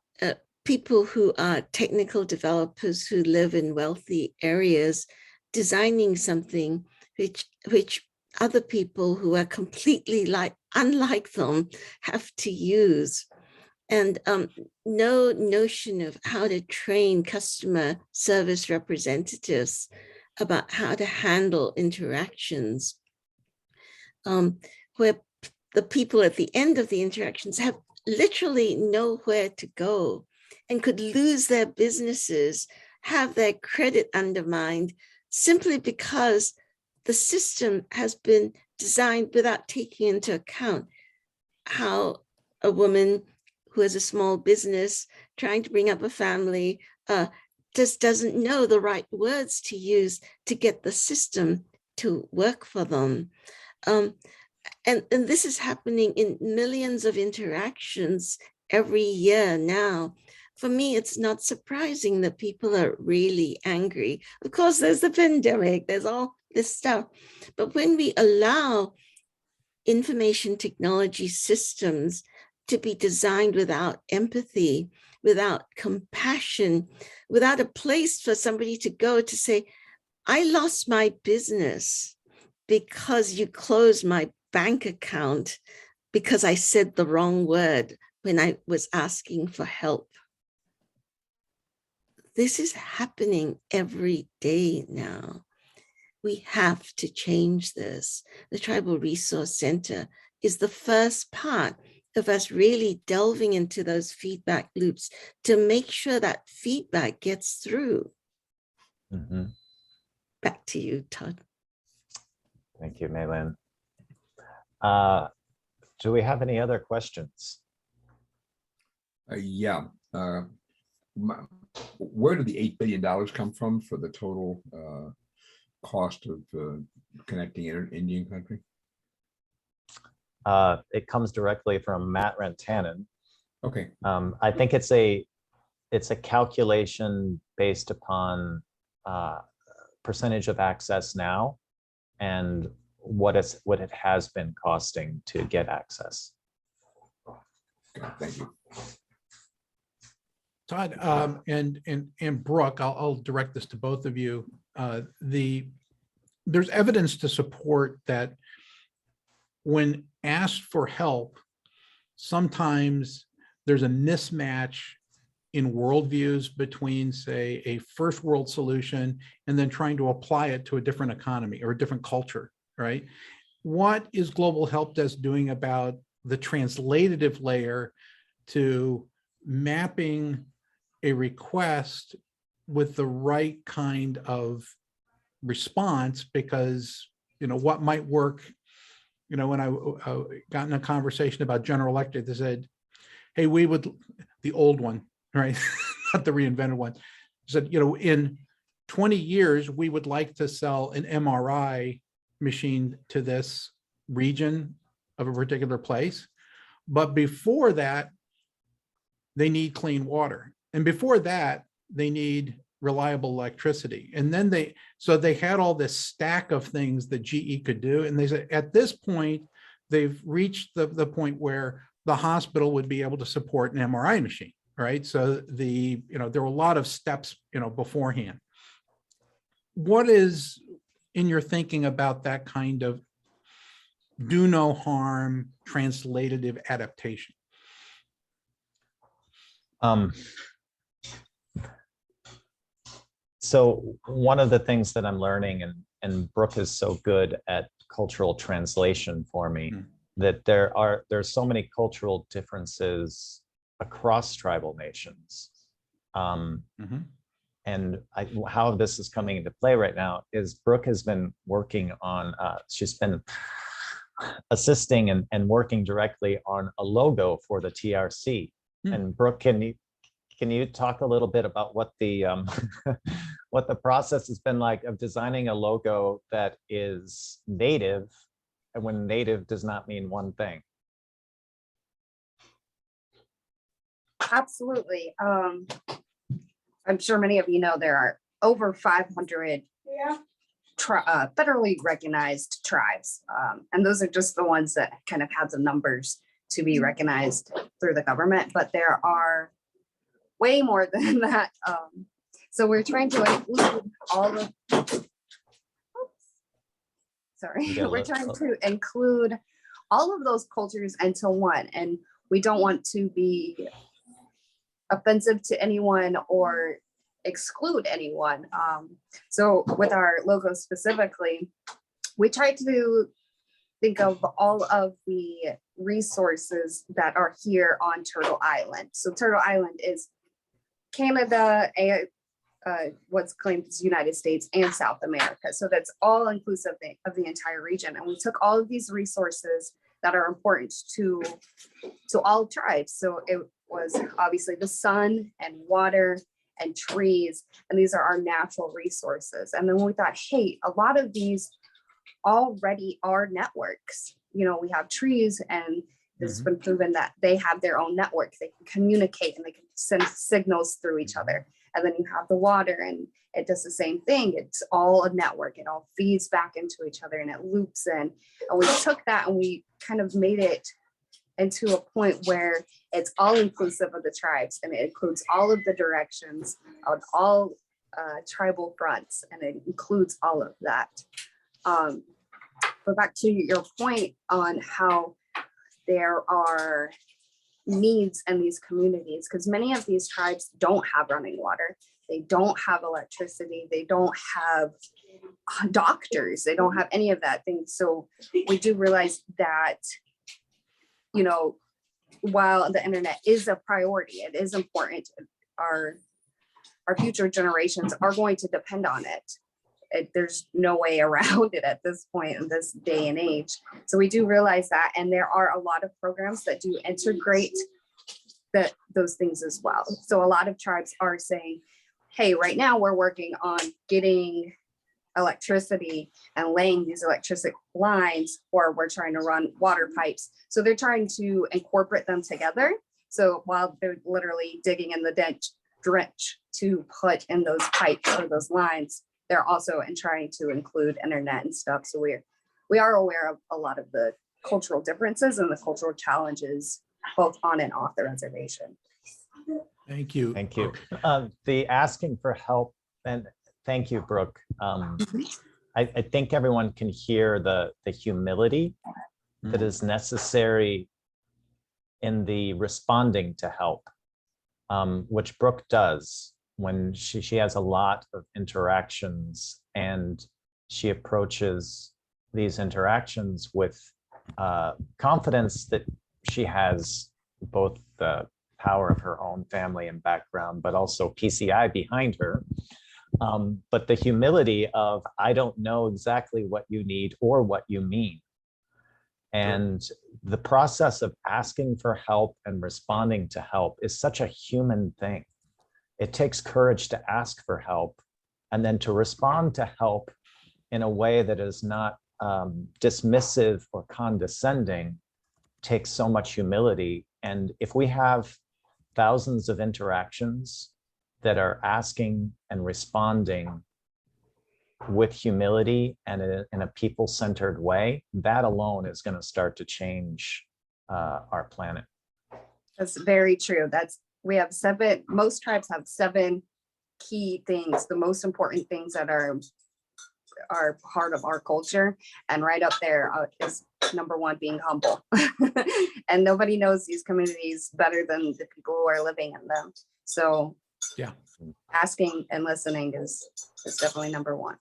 people who are technical developers who live in wealthy areas designing something which other people who are completely unlike them have to use. And no notion of how to train customer service representatives about how to handle interactions, where the people at the end of the interactions have literally nowhere to go and could lose their businesses, have their credit undermined, simply because the system has been designed without taking into account how a woman who has a small business trying to bring up a family just doesn't know the right words to use to get the system to work for them. And this is happening in millions of interactions every year now. for me, it's not surprising that people are really angry. Of course, there's the pandemic, there's all this stuff. But when we allow information technology systems to be designed without empathy, without compassion, without a place for somebody to go to say, I lost my business because you closed my bank account because I said the wrong word when I was asking for help. This is happening every day now. We have to change this. The Tribal Resource Center is the first part of us really delving into those feedback loops to make sure that feedback gets through. Mhm. Back to you, Todd. Thank you, Maylin. Do we have any other questions? Yeah. Where did the $8 billion come from for the total cost of connecting Indian country? It comes directly from Matt Rantanen. Okay. I think it's a calculation based upon percentage of access now and what it has been costing to get access. Okay, thank you. Todd, and Brooke, I'll direct this to both of you. There's evidence to support that when asked for help, sometimes there's a mismatch in worldviews between, say, a first world solution and then trying to apply it to a different economy or a different culture, right? What is Global Help Desk doing about the translative layer to mapping a request with the right kind of response? Because, you know, what might work, you know, when I got in a conversation about General Electric, they said, hey, we would, the old one, right? Not the reinvented one, said, you know, in 20 years, we would like to sell an MRI machine to this region of a particular place. But before that, they need clean water. And before that, they need reliable electricity. And then they had all this stack of things that GE could do. And they said, at this point, they've reached the point where the hospital would be able to support an MRI machine, right? So there were a lot of steps, beforehand. What is in your thinking about that kind of do no harm translative adaptation? So one of the things that I'm learning, and Brooke is so good at cultural translation for me, that there's so many cultural differences across tribal nations. And how this is coming into play right now is Brooke has been working on, she's been assisting and working directly on a logo for the TRC. And Brooke, can you talk a little bit about what the what the process has been like of designing a logo that is native, and when native does not mean one thing? Absolutely. I'm sure many of you know there are over 500 federally recognized tribes. And those are just the ones that kind of have the numbers to be recognized through the government, but there are way more than that. So we're trying to include all of, we're trying to include all of those cultures into one, and we don't want to be offensive to anyone or exclude anyone. So with our logo specifically, we try to think of all of the resources that are here on Turtle Island. So Turtle Island is Canada, and what's claimed as United States and South America. So that's all inclusive of the entire region. And we took all of these resources that are important to all tribes. So it was obviously the sun and water and trees, and these are our natural resources. And then we thought, hey, a lot of these already are networks. We have trees, and It's been proven that they have their own network. They can communicate and they can send signals through each other. And then you have the water, and it does the same thing. It's all a network. It all feeds back into each other and it loops in. And we took that and we kind of made it into a point where it's all inclusive of the tribes, and it includes all of the directions on all tribal fronts, and it includes all of that. But back to your point on how there are needs in these communities, because many of these tribes don't have running water, they don't have electricity, they don't have doctors, they don't have any of that thing. So we do realize that, you know, while the internet is a priority, it is important, our future generations are going to depend on it. There's no way around it at this point in this day and age. So we do realize that, and there are a lot of programs that do integrate those things as well. So a lot of tribes are saying, hey, right now we're working on getting electricity and laying these electric lines, or we're trying to run water pipes. So they're trying to incorporate them together. So while they're literally digging in the drench to put in those pipes or those lines, they're also trying to include internet and stuff. So we are aware of a lot of the cultural differences and the cultural challenges, both on and off the reservation. Thank you. Thank you. The asking for help, and thank you, Brooke. I think everyone can hear the humility that is necessary in the responding to help, which Brooke does when she has a lot of interactions, and she approaches these interactions with confidence that she has both the power of her own family and background, but also PCI behind her. But the humility of, I don't know exactly what you need or what you mean. And the process of asking for help and responding to help is such a human thing. It takes courage to ask for help, and then to respond to help in a way that is not dismissive or condescending takes so much humility. And if we have thousands of interactions that are asking and responding with humility and in a people-centered way, that alone is going to start to change our planet. That's very true. We have most tribes have 7 key things, the most important things that are part of our culture. And right up there is number 1, being humble. And nobody knows these communities better than the people who are living in them. So yeah, asking and listening is definitely number 1.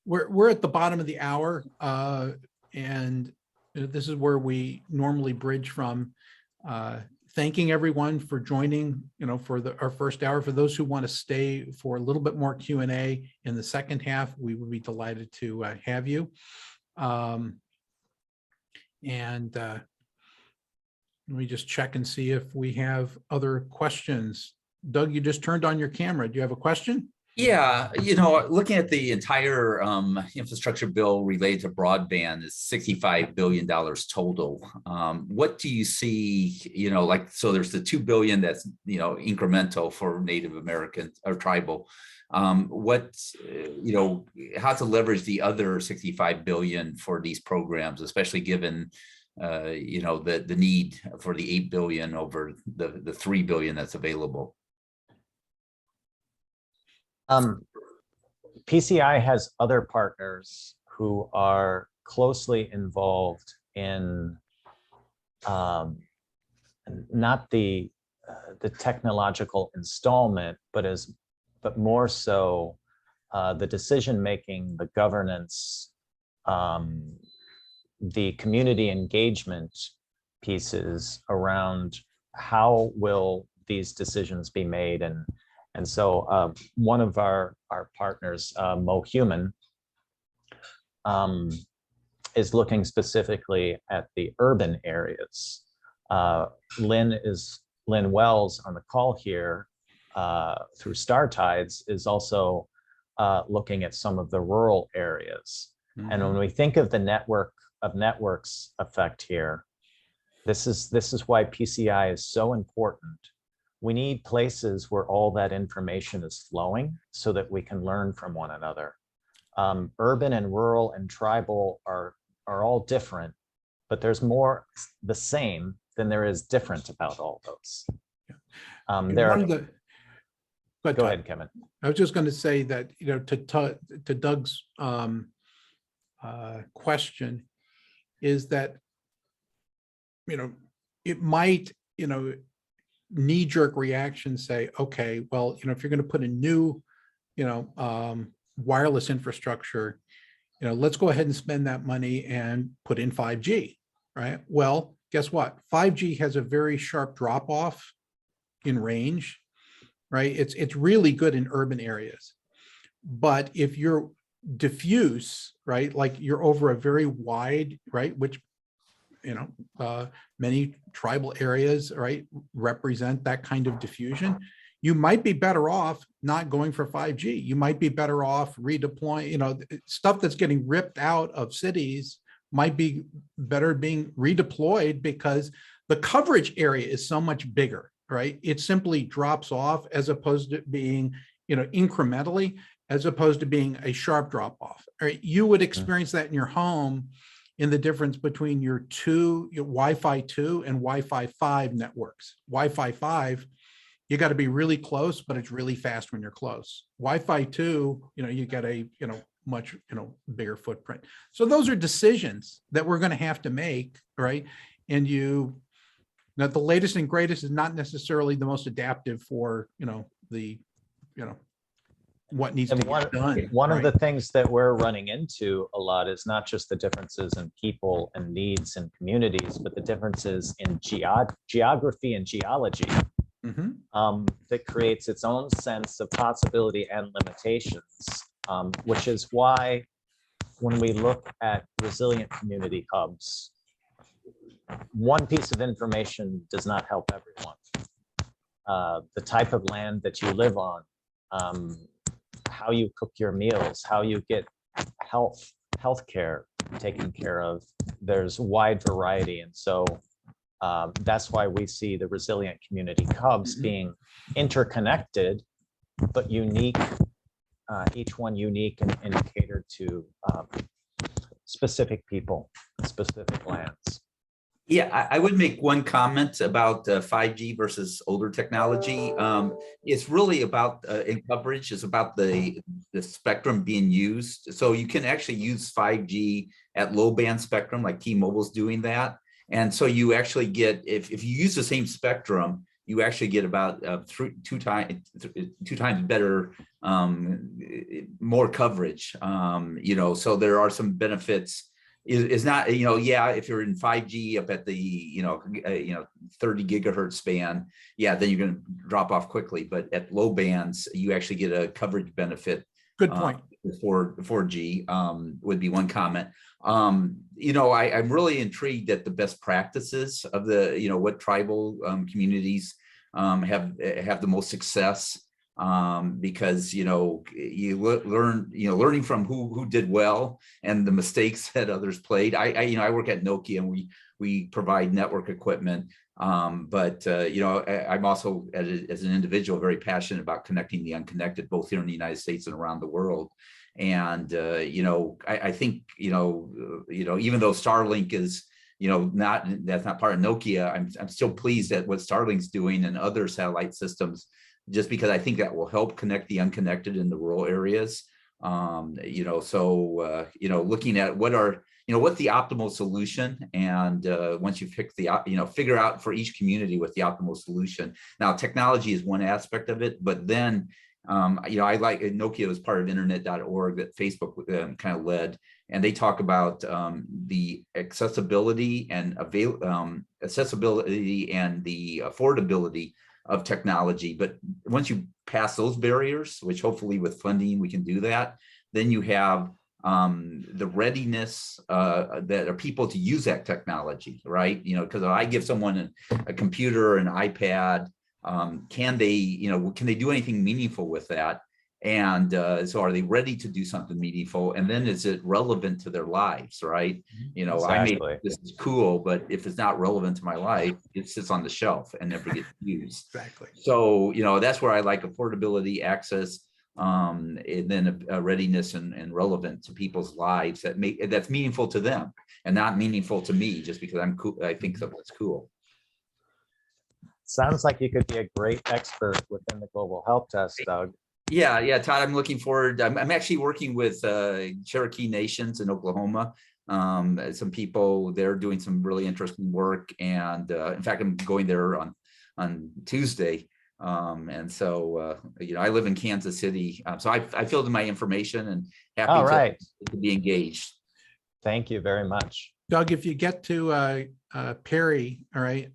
We're at the bottom of the hour, and this is where we normally bridge from. Thanking everyone for joining, for our first hour. For those who want to stay for a little bit more Q&A in the second half, we would be delighted to have you. And let me just check and see if we have other questions. Doug, you just turned on your camera. Do you have a question? Yeah, looking at the entire infrastructure bill related to broadband is $65 billion total. What do you see, so there's the $2 billion that's, incremental for Native American or tribal. How to leverage the other 65 billion for these programs, especially given, the need for the 8 billion over the 3 billion that's available. PCI has other partners who are closely involved in not the technological installment, but more so the decision making, the governance, the community engagement pieces around how will these decisions be made. And so one of our partners, Mo Human, is looking specifically at the urban areas. Lynn Wells on the call here through Star Tides is also looking at some of the rural areas. And when we think of the network of networks effect here. This is why PCI is so important. We need places where all that information is flowing so that we can learn from one another. Urban and rural and tribal are all different, but there's more the same than there is different about all those. Go ahead, Kevin. I was just going to say that, to Doug's question is that, it might, knee-jerk reaction say, okay, well, if you're going to put a new, wireless infrastructure, let's go ahead and spend that money and put in 5G, right? Well, guess what? 5G has a very sharp drop-off in range, right? It's really good in urban areas. But if you're diffuse, right, like you're over a very wide, right, which, many tribal areas, right, represent that kind of diffusion, you might be better off not going for 5G. You might be better off redeploying, stuff that's getting ripped out of cities might be better being redeployed because the coverage area is so much bigger, right? It simply drops off as opposed to being, incrementally, as opposed to being a sharp drop off. Right? You would experience that in your home in the difference between your Wi-Fi 2 and Wi-Fi 5 networks. Wi-Fi 5, you got to be really close, but it's really fast when you're close. Wi-Fi 2, you get a, much, bigger footprint. So those are decisions that we're going to have to make, right? And now the latest and greatest is not necessarily the most adaptive for, what needs to get done. One of the things that we're running into a lot is not just the differences in people and needs and communities, but the differences in geography and geology. That creates its own sense of possibility and limitations, which is why when we look at resilient community hubs, one piece of information does not help everyone. The type of land that you live on, how you cook your meals, how you get health care taken care of, there's wide variety. And so that's why we see the resilient community hubs being interconnected, but unique, each one unique and catered to specific people, specific lands. Yeah, I would make one comment about 5G versus older technology. It's really about in coverage, it's about the spectrum being used. So you can actually use 5G at low band spectrum, like T-Mobile's doing that. And so you actually get, if you use the same spectrum, you actually get about two times better, more coverage. So there are some benefits. Is not, yeah, if you're in 5G up at the 30 gigahertz band, yeah, then you're going to drop off quickly. But at low bands, you actually get a coverage benefit. Good point. For 4G would be one comment. I'm really intrigued at the best practices of the what tribal communities have the most success. Because you learning from who did well and the mistakes that others played. I work at Nokia and we provide network equipment, but I'm also as an individual very passionate about connecting the unconnected, both here in the United States and around the world. And I think even though Starlink is that's not part of Nokia, I'm still pleased at what Starlink's doing and other satellite systems, just because I think that will help connect the unconnected in the rural areas. Looking at what's the optimal solution, and once you pick figure out for each community what the optimal solution. Now, technology is one aspect of it, but then I like Nokia was part of internet.org that Facebook kind of led, and they talk about the accessibility and accessibility and the affordability of technology. But once you pass those barriers, which hopefully with funding we can do that, then you have the readiness that are people to use that technology, right? Because if I give someone a computer or an iPad, can they do anything meaningful with that? And so are they ready to do something meaningful? And then is it relevant to their lives, right? You know, I Exactly. made this is cool, but if it's not relevant to my life, it sits on the shelf and never gets used. Exactly. So, you know, that's where I like affordability, access, and then a readiness and relevant to people's lives that's meaningful to them and not meaningful to me just because I'm cool. I think that's cool. Sounds like you could be a great expert within the global health test, Doug. Yeah, Todd, I'm looking forward. I'm actually working with Cherokee Nations in Oklahoma. Some people, they're doing some really interesting work. And in fact, I'm going there on Tuesday. And so, you know, I live in Kansas City. So I filled in my information and happy to be engaged. Thank you very much. Doug, if you get to Perry, all right,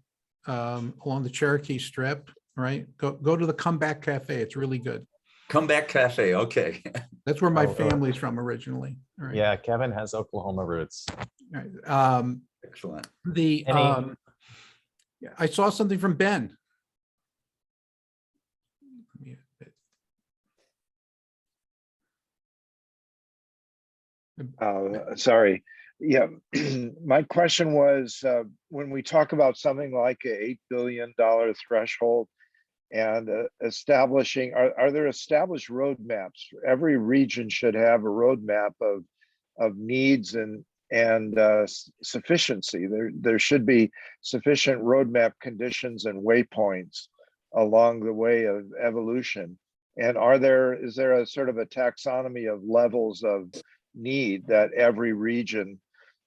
along the Cherokee Strip, right, go to the Comeback Cafe. It's really good. Comeback Cafe, okay. That's where my family's from originally. All right. Yeah, Kevin has Oklahoma roots. All right. Excellent. I saw something from Ben. Sorry. Yeah, my question was, when we talk about something like a $8 billion threshold and establishing, are there established roadmaps? Every region should have a roadmap of needs and sufficiency. There should be sufficient roadmap conditions and waypoints along the way of evolution. And is there a sort of a taxonomy of levels of need that every region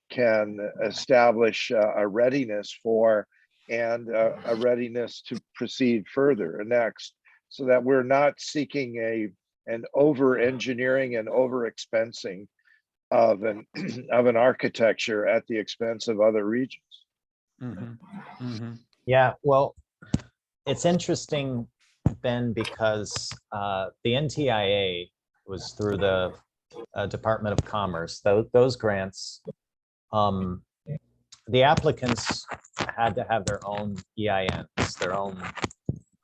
can establish a readiness for and a readiness to proceed further and next, so that we're not seeking an over engineering and over expensing of an architecture at the expense of other regions? Yeah, well, it's interesting, Ben, because the NTIA was through the Department of Commerce. Those grants, the applicants had to have their own EINs,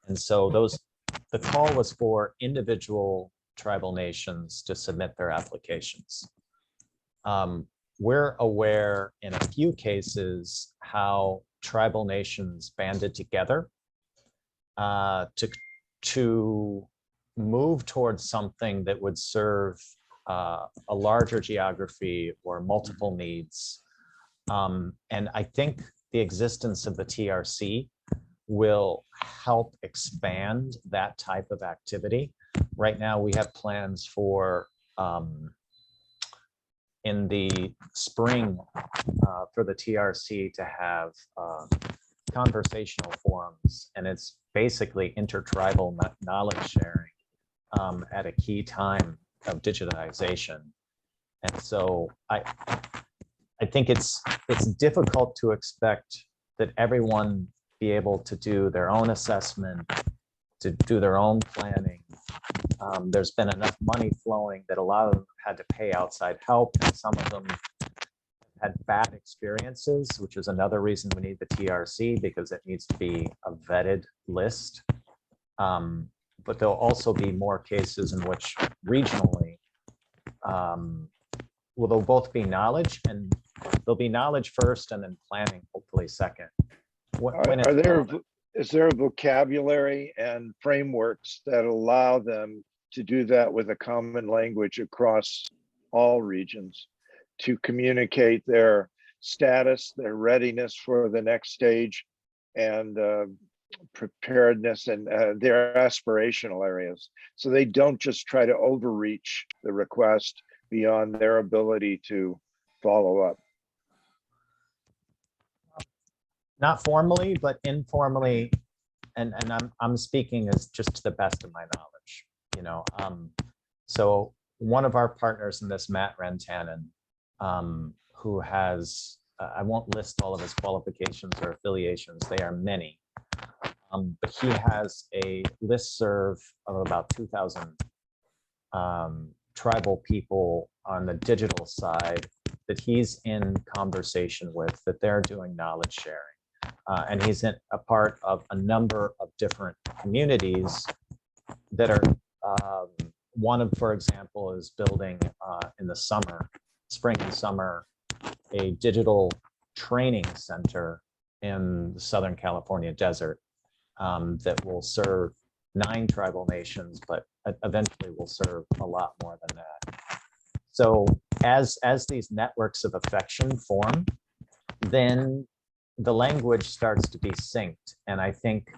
and so the call was for individual tribal nations to submit their applications. We're aware in a few cases how tribal nations banded together to move towards something that would serve a larger geography or multiple needs. And I think the existence of the TRC will help expand that type of activity. Right now, we have plans for in the spring for the TRC to have conversational forums, and it's basically intertribal knowledge sharing at a key time of digitization. And so I think it's difficult to expect that everyone be able to do their own assessment, to do their own planning. There's been enough money flowing that a lot of them had to pay outside help, and some of them had bad experiences, which is another reason we need the TRC, because it needs to be a vetted list. But there'll also be more cases in which regionally, well, they'll both be knowledge, and there'll be knowledge first and then planning hopefully second. Is there a vocabulary and frameworks that allow them to do that with a common language across all regions, to communicate their status, their readiness for the next stage, and preparedness and their aspirational areas, so they don't just try to overreach the request beyond their ability to follow up? Not formally, but informally, and I'm speaking as just to the best of my knowledge, you know. So one of our partners in this, Matt Rantanen, who has, I won't list all of his qualifications or affiliations, they are many, but he has a listserv of about 2,000 tribal people on the digital side that he's in conversation with, that they're doing knowledge sharing. And he's a part of a number of different communities that are one of, for example, is building in the summer, spring and summer, a digital training center in the Southern California desert that will serve 9 tribal nations, but eventually will serve a lot more than that. So as these networks of affection form, then the language starts to be synced. And I think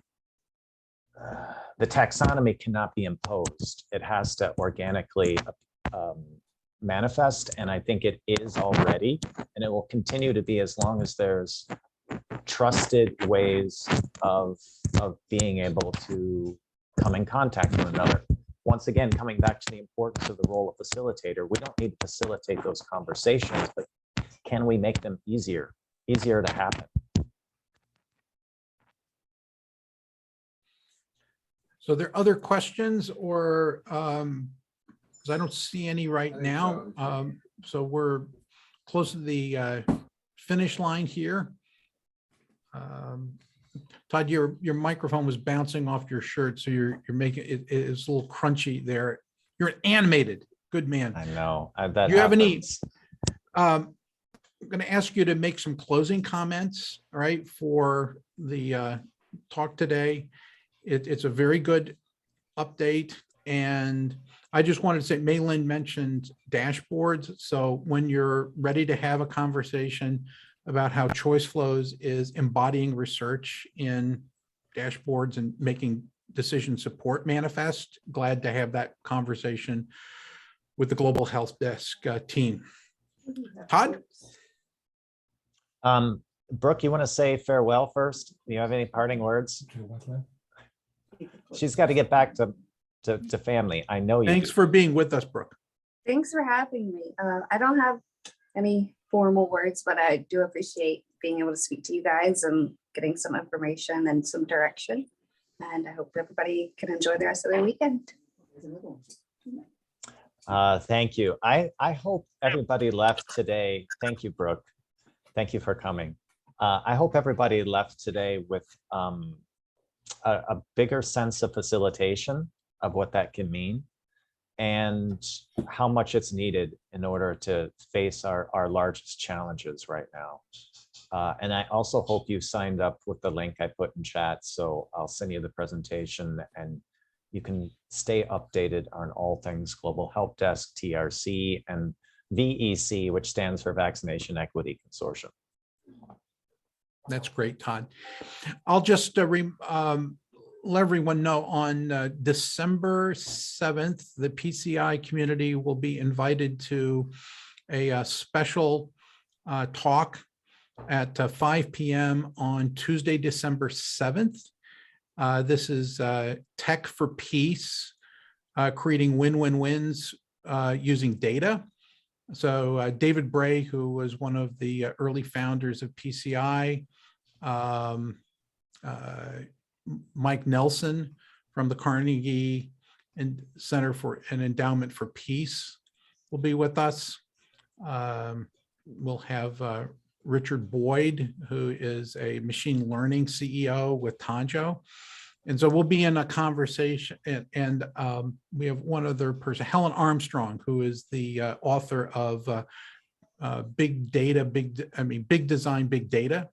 the taxonomy cannot be imposed. It has to organically manifest. And I think it is already, and it will continue to be as long as there's trusted ways of being able to come in contact with another. Once again, coming back to the importance of the role of facilitator, we don't need to facilitate those conversations, but can we make them easier to happen? So there are other questions or, because I don't see any right now. So we're close to the finish line here. Todd, your microphone was bouncing off your shirt, so you're making it's a little crunchy there. You're animated, good man. I know. Do you have any? I'm going to ask you to make some closing comments, all right, for the talk today. It's a very good update, and I just wanted to say, Maylin mentioned dashboards. So when you're ready to have a conversation about how choice flows is embodying research in dashboards and making decision support manifest, glad to have that conversation with the Global Health Desk team. Todd? Brooke, you want to say farewell first? Do you have any parting words? She's got to get back to family. I know you. Thanks for being with us, Brooke. Thanks for having me. I don't have any formal words, but I do appreciate being able to speak to you guys and getting some information and some direction. And I hope everybody can enjoy the rest of their weekend. Thank you. I hope everybody left today. Thank you, Brooke. Thank you for coming. I hope everybody left today with a bigger sense of facilitation of what that can mean and how much it's needed in order to face our largest challenges right now. And I also hope you signed up with the link I put in chat. So I'll send you the presentation and you can stay updated on all things Global Help Desk, TRC, and VEC, which stands for Vaccination Equity Consortium. That's great, Todd. I'll just let everyone know on December 7th, the PCI community will be invited to a special talk at 5 p.m. on Tuesday, December 7th. This is Tech for Peace, creating win-win-wins using data. So David Bray, who was one of the early founders of PCI, Mike Nelson from the Carnegie Center for an Endowment for Peace will be with us. We'll have Richard Boyd, who is a machine learning CEO with Tanjo. And so we'll be in a conversation, and we have one other person, Helen Armstrong, who is the author of Big Design, Big Data.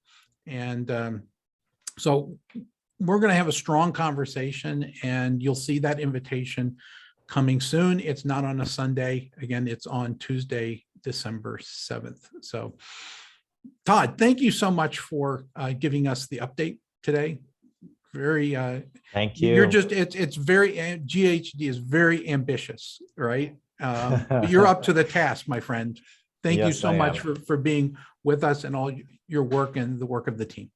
And so we're going to have a strong conversation, and you'll see that invitation coming soon. It's not on a Sunday. Again, it's on Tuesday, December 7th. So Todd, thank you so much for giving us the update today. Very, thank you. You're just, it's very, GHD is very ambitious, right? But you're up to the task, my friend. Thank you so much for being with us and all your work and the work of the team.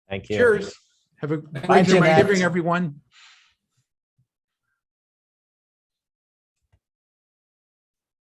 Thank you. Cheers. Have a great Thanksgiving, everyone.